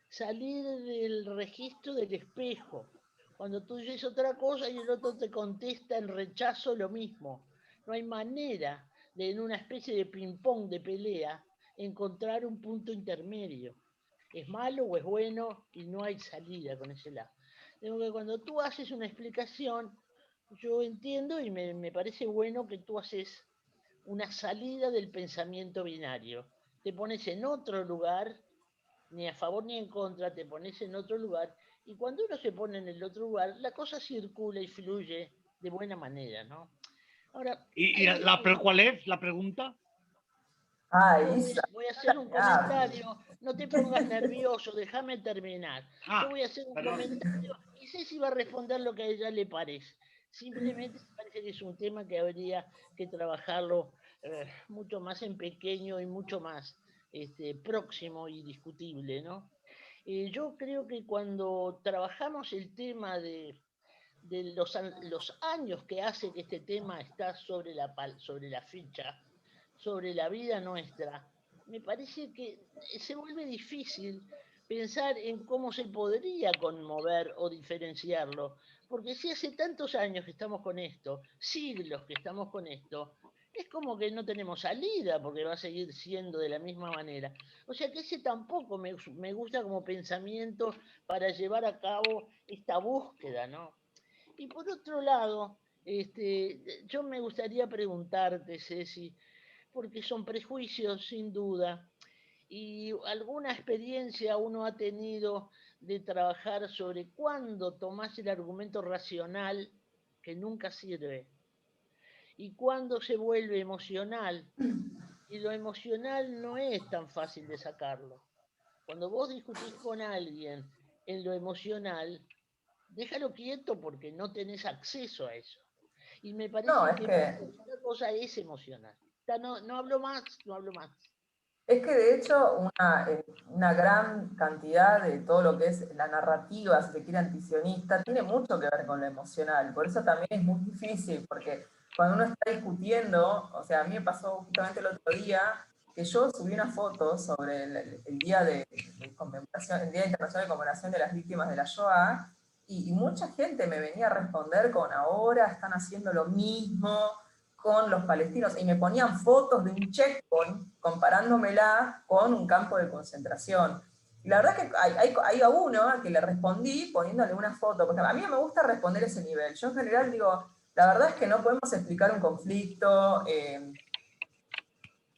salir del registro del espejo. Cuando tú dices otra cosa y el otro te contesta en rechazo lo mismo. No hay manera de, en una especie de ping-pong de pelea, encontrar un punto intermedio. ¿Es malo o es bueno? Y no hay salida con ese lado. Digo que cuando tú haces una explicación, yo entiendo y me parece bueno que tú haces una salida del pensamiento binario. Te pones en otro lugar, ni a favor ni en contra, te pones en otro lugar, y cuando uno se pone en el otro lugar, la cosa circula y fluye de buena manera, ¿no? Ahora, ¿Y hay cuál es la pregunta? Ay, Yo Isa. voy a hacer un comentario, no te pongas nervioso, déjame terminar. Yo voy a hacer un comentario y Ceci va a responder lo que a ella le parece. Simplemente me parece que es un tema que habría que trabajarlo mucho más en pequeño y mucho más próximo y discutible, ¿no? Yo creo que cuando trabajamos el tema de los años que hace que este tema está sobre la ficha, sobre la vida nuestra, me parece que se vuelve difícil pensar en cómo se podría conmover o diferenciarlo, porque si hace tantos años que estamos con esto, siglos que estamos con esto, es como que no tenemos salida, porque va a seguir siendo de la misma manera. O sea que ese tampoco me gusta como pensamiento para llevar a cabo esta búsqueda, ¿no? Y por otro lado, yo me gustaría preguntarte, Ceci, porque son prejuicios sin duda, y alguna experiencia uno ha tenido de trabajar sobre cuándo tomás el argumento racional, que nunca sirve, y cuándo se vuelve emocional, y lo emocional no es tan fácil de sacarlo. Cuando vos discutís con alguien en lo emocional, déjalo quieto porque no tenés acceso a eso. Y me No, parece que una cosa es emocional. No hablo más, no hablo más. es que de hecho una gran cantidad de todo lo que es la narrativa, si se quiere, antisionista, tiene mucho que ver con lo emocional. Por eso también es muy difícil, porque cuando uno está discutiendo, o sea, a mí me pasó justamente el otro día que yo subí una foto sobre el día de conmemoración, el Día Internacional de Conmemoración de las Víctimas de la Shoah, y mucha gente me venía a responder con ahora están haciendo lo mismo con los palestinos, y me ponían fotos de un checkpoint comparándomela con un campo de concentración. Y la verdad que hay a uno a que le respondí poniéndole una foto, porque a mí no me gusta responder ese nivel. Yo en general digo, la verdad es que no podemos explicar un conflicto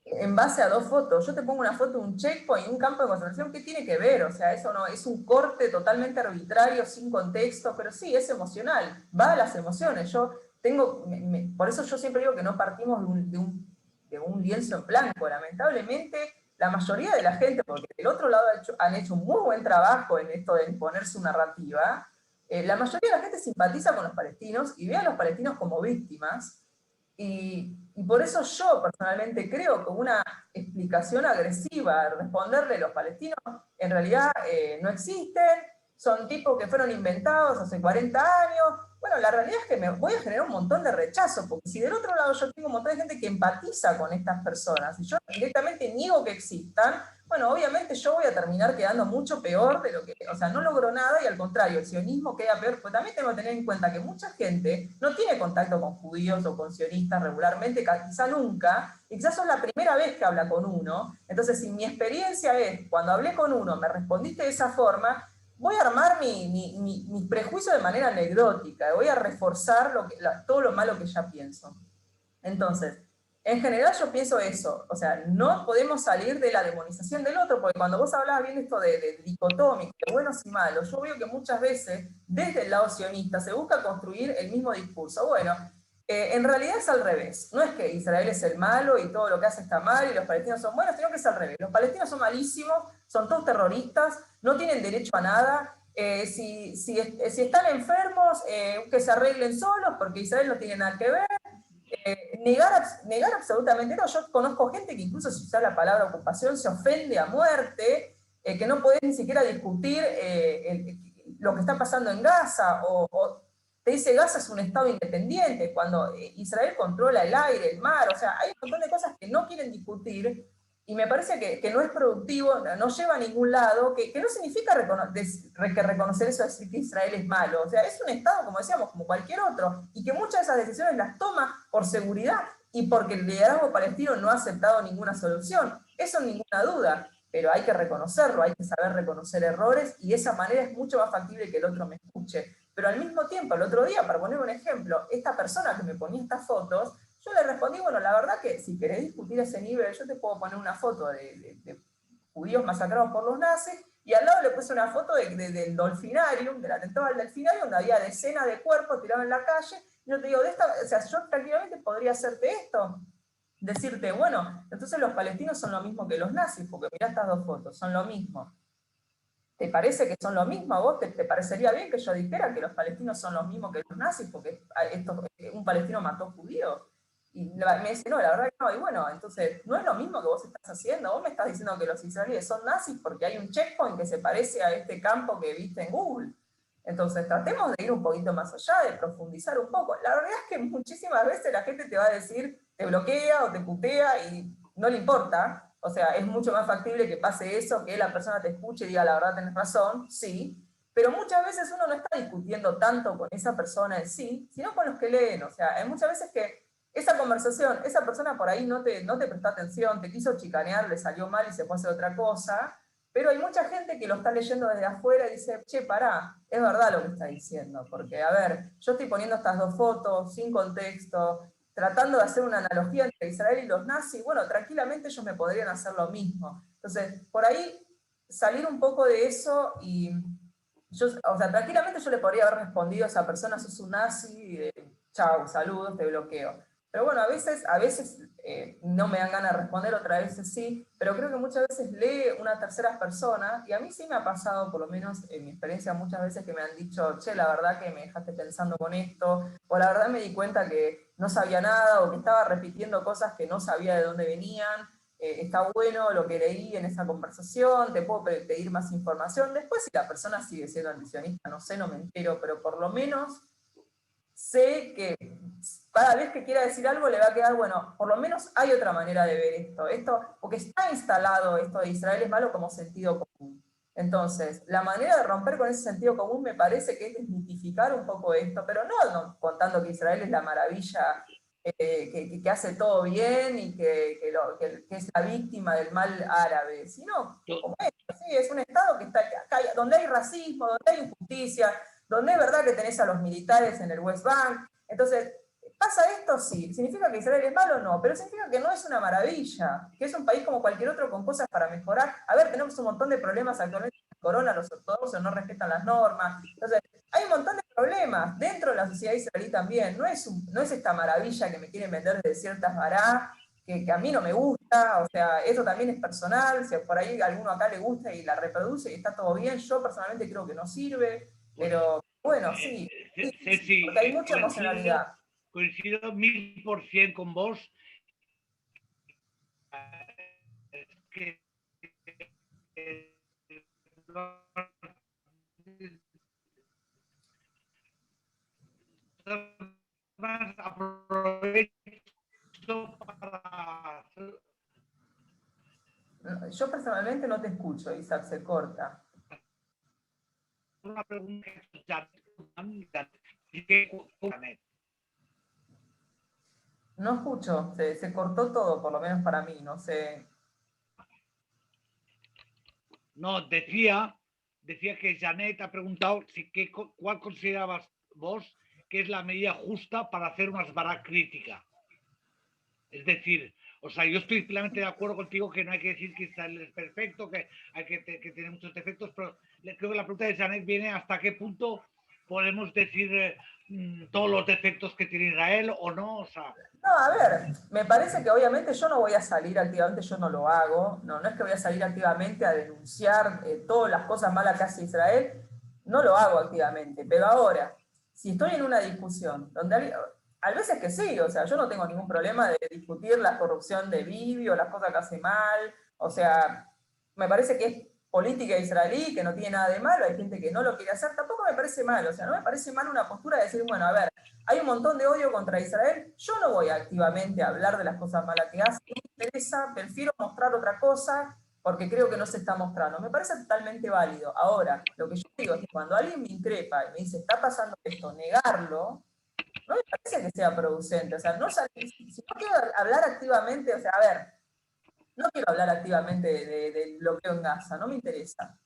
en base a dos fotos. Yo te pongo una foto de un checkpoint y un campo de concentración, ¿qué tiene que ver? O sea, eso no es un corte totalmente arbitrario, sin contexto, pero sí, es emocional, va a las emociones. Yo tengo, por eso yo siempre digo que no partimos de un lienzo en blanco. Lamentablemente, la mayoría de la gente, porque del otro lado han hecho un muy buen trabajo en esto de imponer su narrativa, la mayoría de la gente simpatiza con los palestinos y ve a los palestinos como víctimas. Y por eso yo personalmente creo que una explicación agresiva, responderle a los palestinos, en realidad no existen, son tipos que fueron inventados hace 40 años. Bueno, la realidad es que me voy a generar un montón de rechazo, porque si del otro lado yo tengo un montón de gente que empatiza con estas personas, y yo directamente niego que existan, bueno, obviamente yo voy a terminar quedando mucho peor de lo que, o sea, no logro nada y al contrario, el sionismo queda peor, pues también tengo que tener en cuenta que mucha gente no tiene contacto con judíos o con sionistas regularmente, quizá nunca, y quizás son la primera vez que habla con uno. Entonces, si mi experiencia es, cuando hablé con uno, me respondiste de esa forma, voy a armar mis prejuicios de manera anecdótica, voy a reforzar todo lo malo que ya pienso. Entonces, en general yo pienso eso, o sea, no podemos salir de la demonización del otro, porque cuando vos hablabas bien esto de dicotómico, de buenos y malos, yo veo que muchas veces desde el lado sionista se busca construir el mismo discurso. Bueno, en realidad es al revés, no es que Israel es el malo y todo lo que hace está mal y los palestinos son buenos, sino que es al revés. Los palestinos son malísimos, son todos terroristas, no tienen derecho a nada. Si están enfermos, que se arreglen solos porque Israel no tiene nada que ver. Negar absolutamente no. Yo conozco gente que incluso si usa la palabra ocupación se ofende a muerte, que no podés ni siquiera discutir lo que está pasando en Gaza, o te dice Gaza es un estado independiente, cuando Israel controla el aire, el mar, o sea, hay un montón de cosas que no quieren discutir, y me parece que no es productivo, no lleva a ningún lado, que no significa que reconocer eso, decir que Israel es malo. O sea, es un Estado, como decíamos, como cualquier otro, y que muchas de esas decisiones las toma por seguridad y porque el liderazgo palestino no ha aceptado ninguna solución. Eso ninguna duda, pero hay que reconocerlo, hay que saber reconocer errores, y de esa manera es mucho más factible que el otro me escuche. Pero al mismo tiempo, el otro día, para poner un ejemplo, esta persona que me ponía estas fotos, yo le respondí, bueno, la verdad que si querés discutir ese nivel, yo te puedo poner una foto de judíos masacrados por los nazis, y al lado le puse una foto del Dolfinarium, del atentado al Delfinarium, donde había decenas de cuerpos tirados en la calle, y yo te digo, o sea, yo tranquilamente podría hacerte esto. decirte, bueno, entonces los palestinos son lo mismo que los nazis, porque mirá estas dos fotos, son lo mismo. ¿Te parece que son lo mismo a vos? ¿Te parecería bien que yo dijera que los palestinos son los mismos que los nazis porque un palestino mató judíos? Y me dice, no, la verdad que no. Y bueno, entonces, no es lo mismo que vos estás haciendo. Vos me estás diciendo que los israelíes son nazis porque hay un checkpoint que se parece a este campo que viste en Google. Entonces, tratemos de ir un poquito más allá, de profundizar un poco. La verdad es que muchísimas veces la gente te va a decir, te bloquea o te putea y no le importa. O sea, es mucho más factible que pase eso, que la persona te escuche y diga, la verdad tenés razón, sí. Pero muchas veces uno no está discutiendo tanto con esa persona en sí, sino con los que leen. O sea, hay muchas veces que esa conversación, esa persona por ahí no te prestó atención, te quiso chicanear, le salió mal y se fue a hacer otra cosa, pero hay mucha gente que lo está leyendo desde afuera y dice, che, pará, es verdad lo que está diciendo, porque, a ver, yo estoy poniendo estas dos fotos sin contexto, tratando de hacer una analogía entre Israel y los nazis, bueno, tranquilamente ellos me podrían hacer lo mismo. Entonces, por ahí, salir un poco de eso y, o sea, tranquilamente yo le podría haber respondido a esa persona, sos un nazi, chau, saludos, te bloqueo. Pero bueno, a veces no me dan ganas de responder, otras veces sí, pero creo que muchas veces lee una tercera persona, y a mí sí me ha pasado, por lo menos en mi experiencia, muchas veces que me han dicho, che, la verdad que me dejaste pensando con esto, o la verdad me di cuenta que no sabía nada, o que estaba repitiendo cosas que no sabía de dónde venían, está bueno lo que leí en esa conversación, te puedo pedir más información. Después si la persona sigue siendo antisionista, no sé, no me entero, pero por lo menos sé que cada vez que quiera decir algo le va a quedar, bueno, por lo menos hay otra manera de ver esto, porque está instalado esto de Israel es malo como sentido común. Entonces, la manera de romper con ese sentido común me parece que es desmitificar un poco esto, pero no contando que Israel es la maravilla, que hace todo bien y que es la víctima del mal árabe, sino como es un Estado que está donde hay racismo, donde hay injusticia, donde es verdad que tenés a los militares en el West Bank. Entonces, ¿pasa esto? Sí. ¿Significa que Israel es malo? No, pero significa que no es una maravilla, que es un país como cualquier otro con cosas para mejorar. A ver, tenemos un montón de problemas actualmente con el corona, los ortodoxos no respetan las normas. Entonces, hay un montón de problemas dentro de la sociedad israelí también. No es esta maravilla que me quieren vender de ciertas bará, que a mí no me gusta, o sea, eso también es personal, si por ahí a alguno acá le gusta y la reproduce y está todo bien, yo personalmente creo que no sirve. Pero bueno, sí, Ceci, porque hay mucha emocionalidad. Coincido 1000% con vos. Es que aprovecho para Yo personalmente no te escucho, Isaac, se corta. una pregunta. No escucho, se cortó todo, por lo menos para mí, no sé. No, decía que Janet ha preguntado cuál considerabas vos que es la medida justa para hacer una esbará crítica. Es decir, o sea, yo estoy plenamente de acuerdo contigo que no hay que decir que Israel es perfecto, que hay que tener muchos defectos, pero creo que la pregunta de Janet viene hasta qué punto podemos decir todos los defectos que tiene Israel o no, o sea. No, a ver, me parece que obviamente yo no voy a salir activamente, yo no lo hago, no es que voy a salir activamente a denunciar todas las cosas malas que hace Israel, no lo hago activamente, pero ahora, si estoy en una discusión, donde a veces que sí, o sea, yo no tengo ningún problema de discutir la corrupción de Bibi o las cosas que hace mal, o sea, me parece que es política israelí, que no tiene nada de malo, hay gente que no lo quiere hacer, tampoco me parece mal, o sea, no me parece mal una postura de decir, bueno, a ver, hay un montón de odio contra Israel, yo no voy activamente a hablar de las cosas malas que hace, no me interesa, prefiero mostrar otra cosa porque creo que no se está mostrando. Me parece totalmente válido. Ahora, lo que yo digo es que cuando alguien me increpa y me dice, está pasando esto, negarlo, no me parece que sea producente. O sea, si no quiero hablar activamente, o sea, a ver, no quiero hablar activamente del bloqueo en Gaza, no me interesa.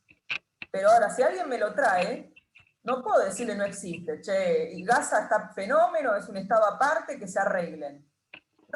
Pero ahora, si alguien me lo trae, no puedo decirle no existe, che, y Gaza está fenómeno, es un estado aparte, que se arreglen.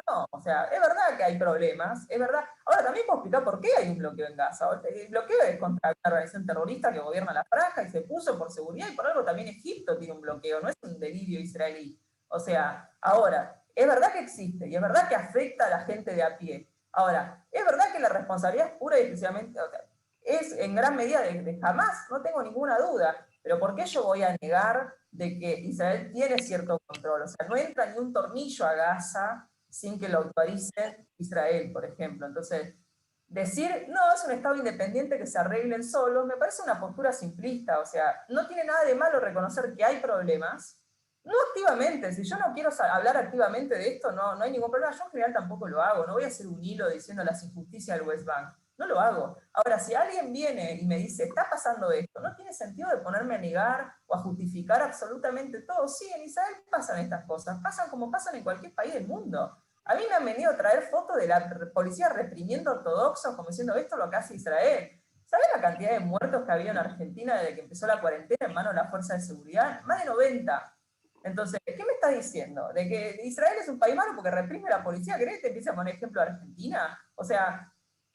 No, o sea, es verdad que hay problemas, es verdad. Ahora también puedo explicar por qué hay un bloqueo en Gaza. El bloqueo es contra una organización terrorista que gobierna la franja y se puso por seguridad, y por algo también Egipto tiene un bloqueo, no es un delirio israelí. O sea, ahora, es verdad que existe, y es verdad que afecta a la gente de a pie. Ahora, es verdad que la responsabilidad es pura y exclusivamente, o sea, es en gran medida de Hamás, no tengo ninguna duda, pero ¿por qué yo voy a negar de que Israel tiene cierto control? O sea, no entra ni un tornillo a Gaza sin que lo autorice Israel, por ejemplo. Entonces, decir, no, es un Estado independiente que se arreglen solos, me parece una postura simplista. O sea, no tiene nada de malo reconocer que hay problemas, no activamente. Si yo no quiero hablar activamente de esto, no hay ningún problema. Yo en general tampoco lo hago, no voy a hacer un hilo diciendo las injusticias del West Bank. No lo hago. Ahora, si alguien viene y me dice, está pasando esto, no tiene sentido de ponerme a negar o a justificar absolutamente todo. Sí, en Israel pasan estas cosas, pasan como pasan en cualquier país del mundo. A mí me han venido a traer fotos de la policía reprimiendo ortodoxos, como diciendo, esto es lo que hace Israel. ¿Sabes la cantidad de muertos que ha habido en Argentina desde que empezó la cuarentena en manos de la fuerza de seguridad? Más de 90. Entonces, ¿qué me estás diciendo? ¿De que Israel es un país malo porque reprime a la policía? ¿Querés que te empiece a poner ejemplo de Argentina? O sea,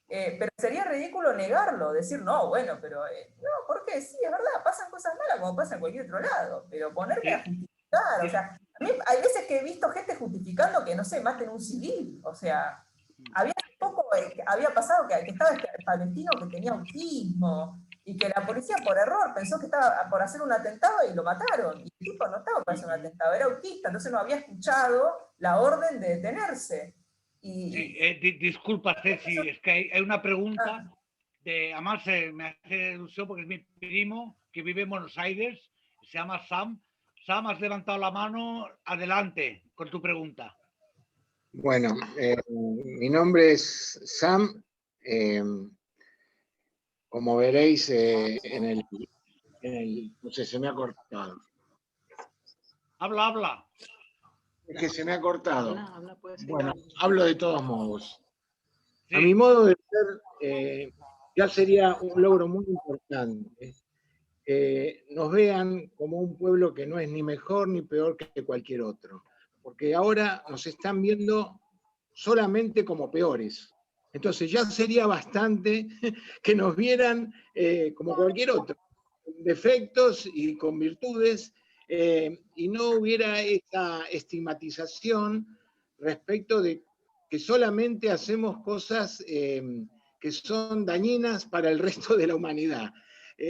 pero sería ridículo negarlo, decir, no, bueno, pero no, ¿por qué? Sí, es verdad, pasan cosas malas como pasa en cualquier otro lado, pero ponerme a justificar, o sea, a mí hay veces que he visto gente justificando que, no sé, maten un civil, o sea, había pasado que estaba este palestino que tenía autismo, y que la policía por error pensó que estaba por hacer un atentado y lo mataron, y el tipo no estaba para hacer un atentado, era autista, entonces no había escuchado la orden de detenerse. Sí, disculpa, Ceci, es que hay una pregunta, además me hace ilusión porque es mi primo que vive en Buenos Aires, se llama Sam. Sam, has levantado la mano, adelante con tu pregunta. Bueno, mi nombre es Sam. Como veréis no sé, se me ha cortado. Habla. Es que se me ha cortado. Habla, bueno, hablo de todos modos. Sí. A mi modo de ver, ya sería un logro muy importante que nos vean como un pueblo que no es ni mejor ni peor que cualquier otro. Porque ahora nos están viendo solamente como peores. Entonces ya sería bastante que nos vieran como cualquier otro, con defectos y con virtudes, y no hubiera esa estigmatización respecto de que solamente hacemos cosas que son dañinas para el resto de la humanidad.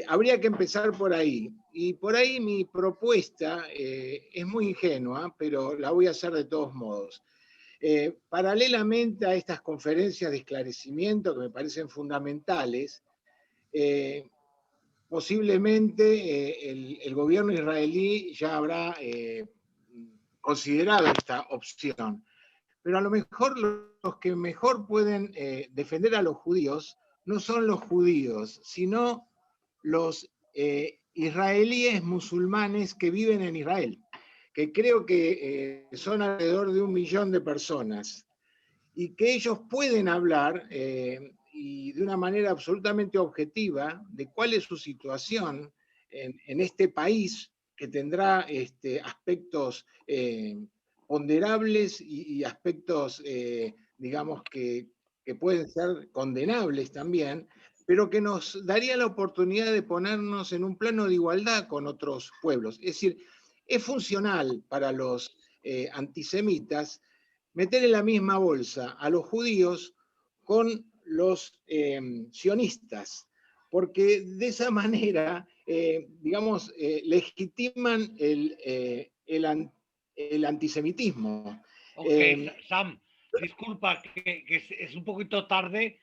Habría que empezar por ahí. Y por ahí mi propuesta es muy ingenua, pero la voy a hacer de todos modos. Paralelamente a estas conferencias de esclarecimiento que me parecen fundamentales, posiblemente el gobierno israelí ya habrá considerado esta opción. Pero a lo mejor los que mejor pueden defender a los judíos no son los judíos, sino los israelíes musulmanes que viven en Israel, que creo que son alrededor de 1 millón de personas, y que ellos pueden hablar y de una manera absolutamente objetiva de cuál es su situación en este país que tendrá aspectos ponderables y aspectos, digamos, que pueden ser condenables también, pero que nos daría la oportunidad de ponernos en un plano de igualdad con otros pueblos. Es decir, es funcional para los antisemitas meter en la misma bolsa a los judíos con los sionistas, porque de esa manera, digamos, legitiman el antisemitismo. Ok, Sam, disculpa que es un poquito tarde,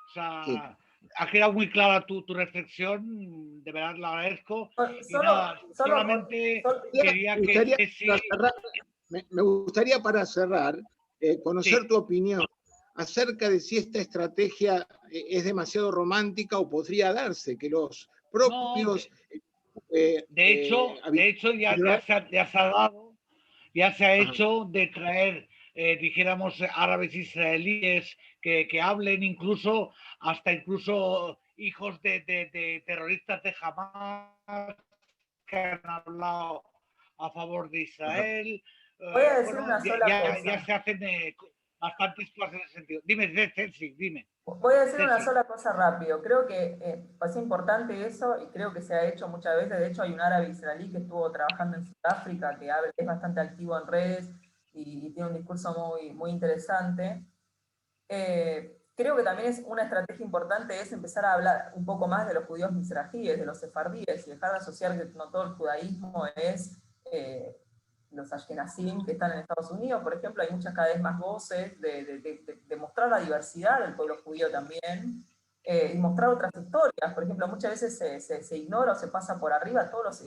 o sea, Sí. ha quedado muy clara tu reflexión, de verdad la agradezco. Y nada, solamente quería que sí. Me gustaría para cerrar conocer tu opinión acerca de si esta estrategia es demasiado romántica o podría darse, que los propios... de hecho ya se ha hecho de traer, dijéramos, árabes israelíes que hablen incluso hijos de terroristas de Hamas que han hablado a favor de Israel. Voy a decir una sola cosa. Ya se hacen bastantes cosas en ese sentido. Dime, Ceci, dime. Voy a decir una sola cosa rápido. Creo que es importante eso y creo que se ha hecho muchas veces. De hecho, hay un árabe israelí que estuvo trabajando en Sudáfrica que es bastante activo en redes y tiene un discurso muy, muy interesante. Creo que también es una estrategia importante es empezar a hablar un poco más de los judíos mizrajíes, de los sefardíes, y dejar de asociar que no todo el judaísmo es los ashkenazim que están en Estados Unidos. Por ejemplo, hay muchas cada vez más voces de mostrar la diversidad del pueblo judío también, y mostrar otras historias. Por ejemplo, muchas veces se ignora o se pasa por arriba a todos los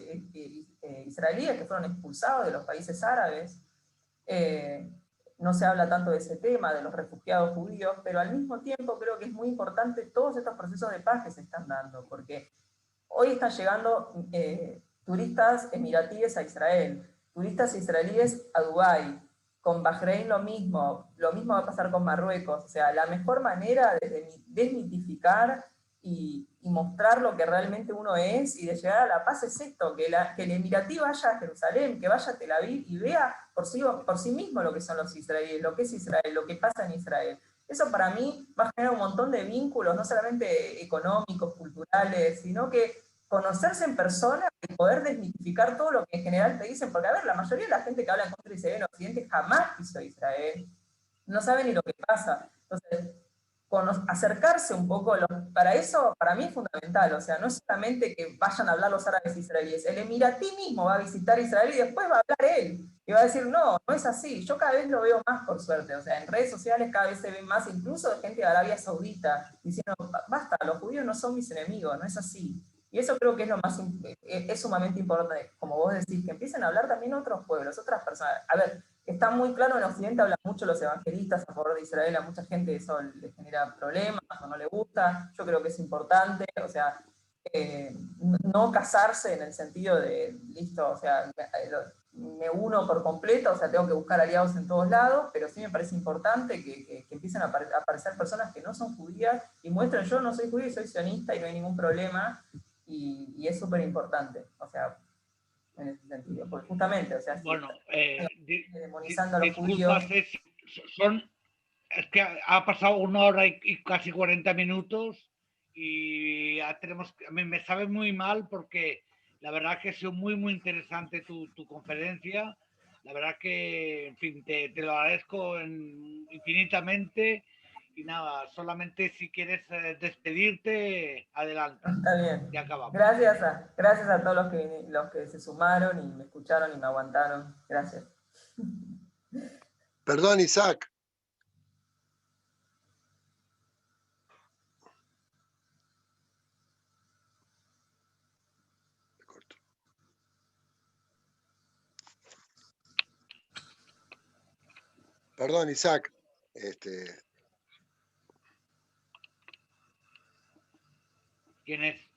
israelíes que fueron expulsados de los países árabes. No se habla tanto de ese tema, de los refugiados judíos, pero al mismo tiempo creo que es muy importante todos estos procesos de paz que se están dando, porque hoy están llegando turistas emiratíes a Israel, turistas israelíes a Dubái, con Bahrein lo mismo va a pasar con Marruecos. O sea, la mejor manera de desmitificar y mostrar lo que realmente uno es y de llegar a la paz es esto, que el emiratí vaya a Jerusalén, que vaya a Tel Aviv y vea por sí mismo lo que son los israelíes, lo que es Israel, lo que pasa en Israel. Eso para mí va a generar un montón de vínculos, no solamente económicos, culturales, sino que conocerse en persona y poder desmitificar todo lo que en general te dicen, porque a ver, la mayoría de la gente que habla en contra de Israel en Occidente jamás quiso Israel, no sabe ni lo que pasa. Entonces, acercarse un poco, para eso, para mí es fundamental, o sea, no es solamente que vayan a hablar los árabes israelíes, el emiratí mismo va a visitar Israel y después va a hablar él, y va a decir, no, no es así. Yo cada vez lo veo más, por suerte, o sea, en redes sociales cada vez se ven más, incluso de gente de Arabia Saudita, diciendo, basta, los judíos no son mis enemigos, no es así. Y eso creo que es lo más, es sumamente importante, como vos decís, que empiecen a hablar también otros pueblos, otras personas. A ver, está muy claro, en Occidente hablan mucho los evangelistas a favor de Israel, a mucha gente eso le genera problemas o no le gusta. Yo creo que es importante, o sea, no casarse en el sentido de, listo, o sea, me uno por completo, o sea, tengo que buscar aliados en todos lados, pero sí me parece importante que empiecen a aparecer personas que no son judías y muestren, yo no soy judío, soy sionista y no hay ningún problema, y es súper importante, o sea, en ese sentido, porque justamente, o sea, si Bueno, demonizando a los disculpas, judíos. Es que ha pasado 1 hora y casi 40 minutos y ya tenemos, a mí me sabe muy mal porque la verdad que ha sido muy, muy interesante tu conferencia. La verdad que, en fin, te lo agradezco infinitamente y nada, solamente si quieres despedirte, adelante. Está bien. Ya acabamos. Gracias a todos los que se sumaron y me escucharon y me aguantaron. Gracias. Perdón, Isaac. Perdón, Isaac. ¿Quién es?